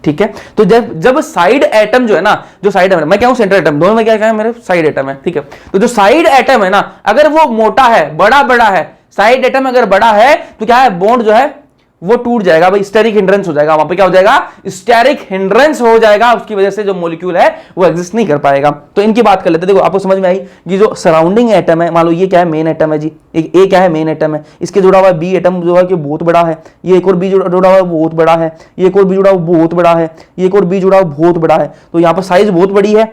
ठीक है, तो जब साइड एटम जो है ना, जो साइड एटम, मैं क्या हूं? सेंटर एटम, दोनों में क्या है? मेरे साइड एटम है। ठीक है, तो जो साइड एटम है ना, अगर वो मोटा है, बड़ा है, साइड एटम अगर बड़ा है, तो क्या है? बॉन्ड जो है वो टूट जाएगा भाई, स्टेरिक हिंड्रेंस हो जाएगा। वहां पे क्या हो जाएगा? स्टेरिक हिंड्रेंस हो जाएगा। उसकी वजह से जो मॉलिक्यूल है वो एग्जिस्ट नहीं कर पाएगा। तो इनकी बात कर लेते हैं। देखो आपको समझ में आई कि जो सराउंडिंग एटम है, मान लो ये क्या है? मेन एटम है जी, एक ए क्या है? मेन एटम है। इसके जुड़ा हुआ बी एटम जो है कि बहुत बड़ा है, ये एक और बी जुड़ा हुआ बहुत बड़ा है, ये एक और बी जुड़ा हुआ बहुत बड़ा है, ये एक और बी जुड़ा हुआ बहुत बड़ा है। तो यहाँ पर साइज बहुत बड़ी है,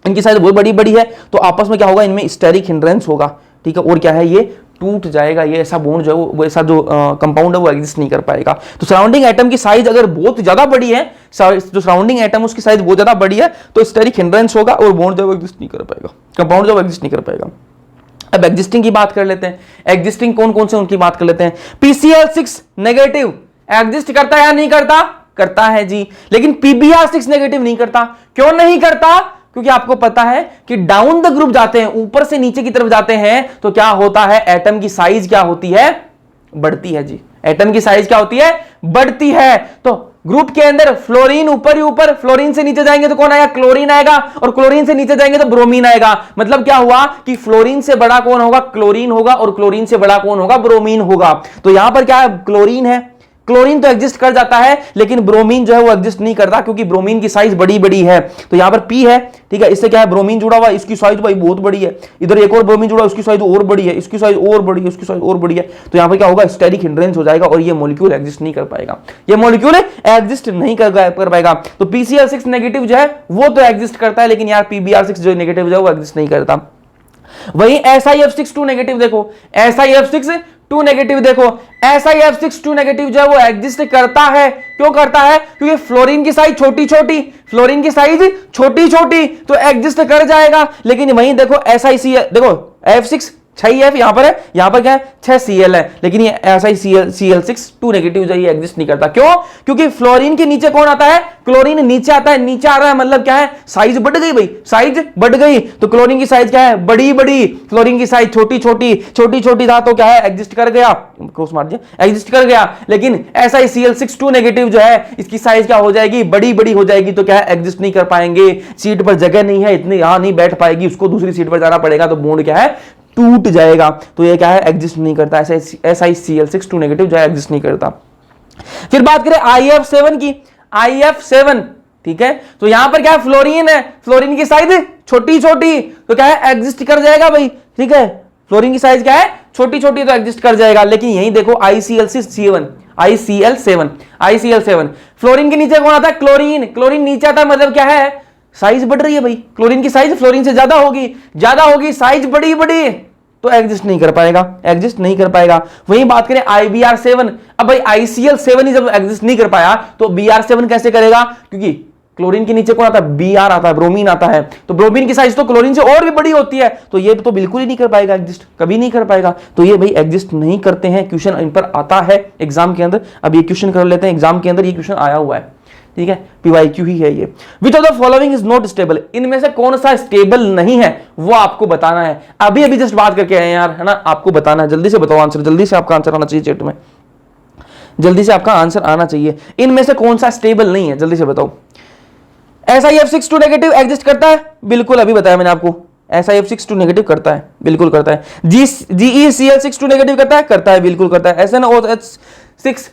इनकी साइज बहुत बड़ी है, तो आपस में क्या होगा? इनमें स्टेरिक हिंड्रेंस होगा। ठीक है, और क्या है? ये टूट जाएगा, ये ऐसा बॉन्ड जो है वो ऐसा जो कंपाउंड है वो एग्जिस्ट नहीं कर पाएगा। तो सराउंडिंग एटम की साइज अगर बहुत ज्यादा बड़ी है, जो सराउंडिंग एटम उसकी साइज बहुत ज्यादा बड़ी है, तो स्टेरिक हिंड्रेंस होगा और बॉन्ड जो है एग्जिस्ट नहीं कर पाएगा, कंपाउंड जो एग्जिस्ट नहीं कर पाएगा। अब एग्जिस्टिंग की बात कर लेते हैं। एग्जिस्टिंग कौन कौन से उनकी बात कर लेते हैं। PCl6 नेगेटिव एग्जिस्ट करता है या नहीं करता? करता है जी, लेकिन PBr6 नेगेटिव नहीं करता। क्यों नहीं करता? क्योंकि आपको पता है कि डाउन द ग्रुप जाते हैं, ऊपर से नीचे की तरफ जाते हैं, तो क्या होता है, एटम की साइज क्या होती है, बढ़ती है जी। एटम की साइज क्या होती है, बढ़ती है। तो ग्रुप के अंदर फ्लोरीन ऊपर ही ऊपर, फ्लोरीन से नीचे जाएंगे तो कौन आएगा, क्लोरीन आएगा, और क्लोरीन से नीचे जाएंगे तो ब्रोमीन आएगा। मतलब क्या हुआ कि फ्लोरीन से बड़ा कौन होगा, क्लोरीन होगा, और क्लोरीन से बड़ा कौन होगा, ब्रोमीन होगा। तो यहां पर क्या है, क्लोरीन है, क्लोरीन तो एग्जिस्ट कर जाता है, लेकिन ब्रोमीन जो है वो एग्जिस्ट नहीं करता, क्योंकि ब्रोमीन की साइज बड़ी बड़ी है। तो यहां पर P है, ठीक है, इससे क्या है, ब्रोमीन जुड़ा हुआ, इसकी साइज भाई बहुत बड़ी है। इधर एक और ब्रोमीन जुड़ा, उसकी साइज और बड़ी है, इसकी साइज और बड़ी है, उसकी साइज और बड़ी है। तो यहां पर क्या होगा, स्टेरिक हिंड्रेंस हो जाएगा, और ये मॉलिक्यूल एग्जिस्ट नहीं कर पाएगा, ये मॉलिक्यूल एग्जिस्ट नहीं कर पाएगा। तो PCl6 नेगेटिव जो है वो तो एग्जिस्ट करता है, लेकिन यार PBr6 जो नेगेटिव जो है वो एग्जिस्ट नहीं करता। वहीं SiF6 नेगेटिव देखो, SiF6 नेगेटिव देखो, SiF6 नेगेटिव जो है वो एग्जिस्ट करता है। क्यों करता है? क्योंकि फ्लोरीन की साइज छोटी छोटी, फ्लोरीन की साइज छोटी छोटी, तो एग्जिस्ट कर जाएगा। लेकिन वहीं देखो SiCl, देखो F6 6F यहां पर है, यहां पर क्या है 6Cl है, लेकिन ये SiCl6 नेगेटिव जो ये एग्जिस्ट नहीं करता। क्यों? क्योंकि फ्लोरीन के नीचे कौन आता है, क्लोरीन नीचे आता है, नीचे आ रहा है, मतलब क्या है, साइज बढ़ गई भाई, साइज बढ़ गई। तो क्लोरीन की साइज क्या है, बड़ी बड़ी, फ्लोरीन की साइज छोटी छोटी, छोटी छोटी था तो क्या है, एग्जिस्ट कर गया, क्रॉस मार दिया, एग्जिस्ट कर गया। लेकिन SiCl6 नेगेटिव जो है इसकी साइज क्या हो जाएगी, बड़ी बड़ी हो जाएगी, तो क्या है, एग्जिस्ट नहीं कर पाएंगे। सीट पर जगह नहीं है, इतनी यहां नहीं बैठ पाएगी, उसको दूसरी सीट पर जाना पड़ेगा, तो बॉन्ड क्या है, टूट जाएगा। तो ये क्या है, एग्जिस्ट नहीं करता, SiCl6 नेगेटिव जो है एग्जिस्ट नहीं करता। फिर बात करें IF7 की, IF7, ठीक है, तो यहां पर क्या है, फ्लोरीन है, फ्लोरीन की साइज छोटी छोटी, तो क्या है, एग्जिस्ट कर जाएगा भाई, ठीक है, फ्लोरीन की साइज क्या है, छोटी छोटी, तो एग्जिस्ट कर जाएगा। लेकिन यही देखो ICl7 फ्लोरीन के नीचे कौन आता है, क्लोरीन, क्लोरीन नीचे आता है, मतलब क्या है, साइज बढ़ रही है भाई, क्लोरीन की साइज फ्लोरीन से ज्यादा होगी, साइज बड़ी बड़ी, तो एग्जिस्ट नहीं कर पाएगा, एग्जिस्ट नहीं कर पाएगा। वहीं बात करें IBr7, अब भाई ICl7 ही जब एग्जिस्ट नहीं कर पाया तो Br7 कैसे करेगा, क्योंकि क्लोरीन के नीचे कौन आता है, Br आता है, ब्रोमीन आता है, तो ब्रोमीन की साइज तो क्लोरीन से और भी बड़ी होती है, तो ये तो बिल्कुल ही नहीं कर पाएगा एग्जिस्ट, कभी नहीं कर पाएगा। तो ये भाई एग्जिस्ट नहीं करते हैं। क्वेश्चन इन पर आता है एग्जाम के अंदर, अब ये क्वेश्चन कर लेते हैं, एग्जाम के अंदर ये क्वेश्चन आया हुआ है, ठीक है, PYQ ही है ये। Which of the following is not stable, इनमें से कौन सा स्टेबल नहीं है वो आपको बताना है। अभी अभी जस्ट बात करके आए यार, है ना, आपको बताना है, जल्दी से बताओ आंसर, जल्दी से आपका आंसर आना चाहिए चैट में, जल्दी से आपका आंसर आना चाहिए। इनमें से कौन सा स्टेबल नहीं है, जल्दी से बताओ। SiF6 नेगेटिव एग्जिस्ट करता है, बिल्कुल, अभी बताया मैंने आपको, SiF6 नेगेटिव करता है, बिल्कुल करता है। GeCl6 नेगेटिव करता है, बिल्कुल करता है। SnOH6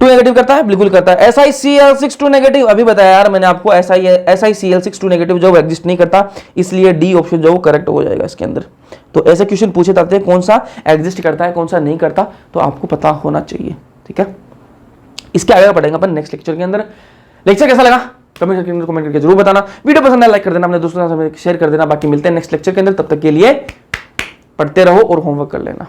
नेगेटिव करता है, बिल्कुल करता है। SiCl6 नेगेटिव, अभी बताया यार मैंने आपको, SiCl6 नेगेटिव जो एग्जिस्ट नहीं करता, इसलिए डी ऑप्शन जो करेक्ट हो जाएगा इसके अंदर। तो ऐसे क्वेश्चन पूछे जाते हैं, कौन सा एग्जिस्ट करता है, कौन सा नहीं करता, तो आपको पता होना चाहिए, ठीक है। इसके आगे पढ़ेंगे अपन नेक्स्ट लेक्चर के अंदर। लेक्चर कैसा लगा कमेंट करके जरूर बताना। वीडियो पसंद है लाइक कर देना, अपने दोस्तों के साथ शेयर कर देना। बाकी मिलते हैं नेक्स्ट लेक्चर के अंदर, तब तक के लिए पढ़ते रहो और होमवर्क कर लेना।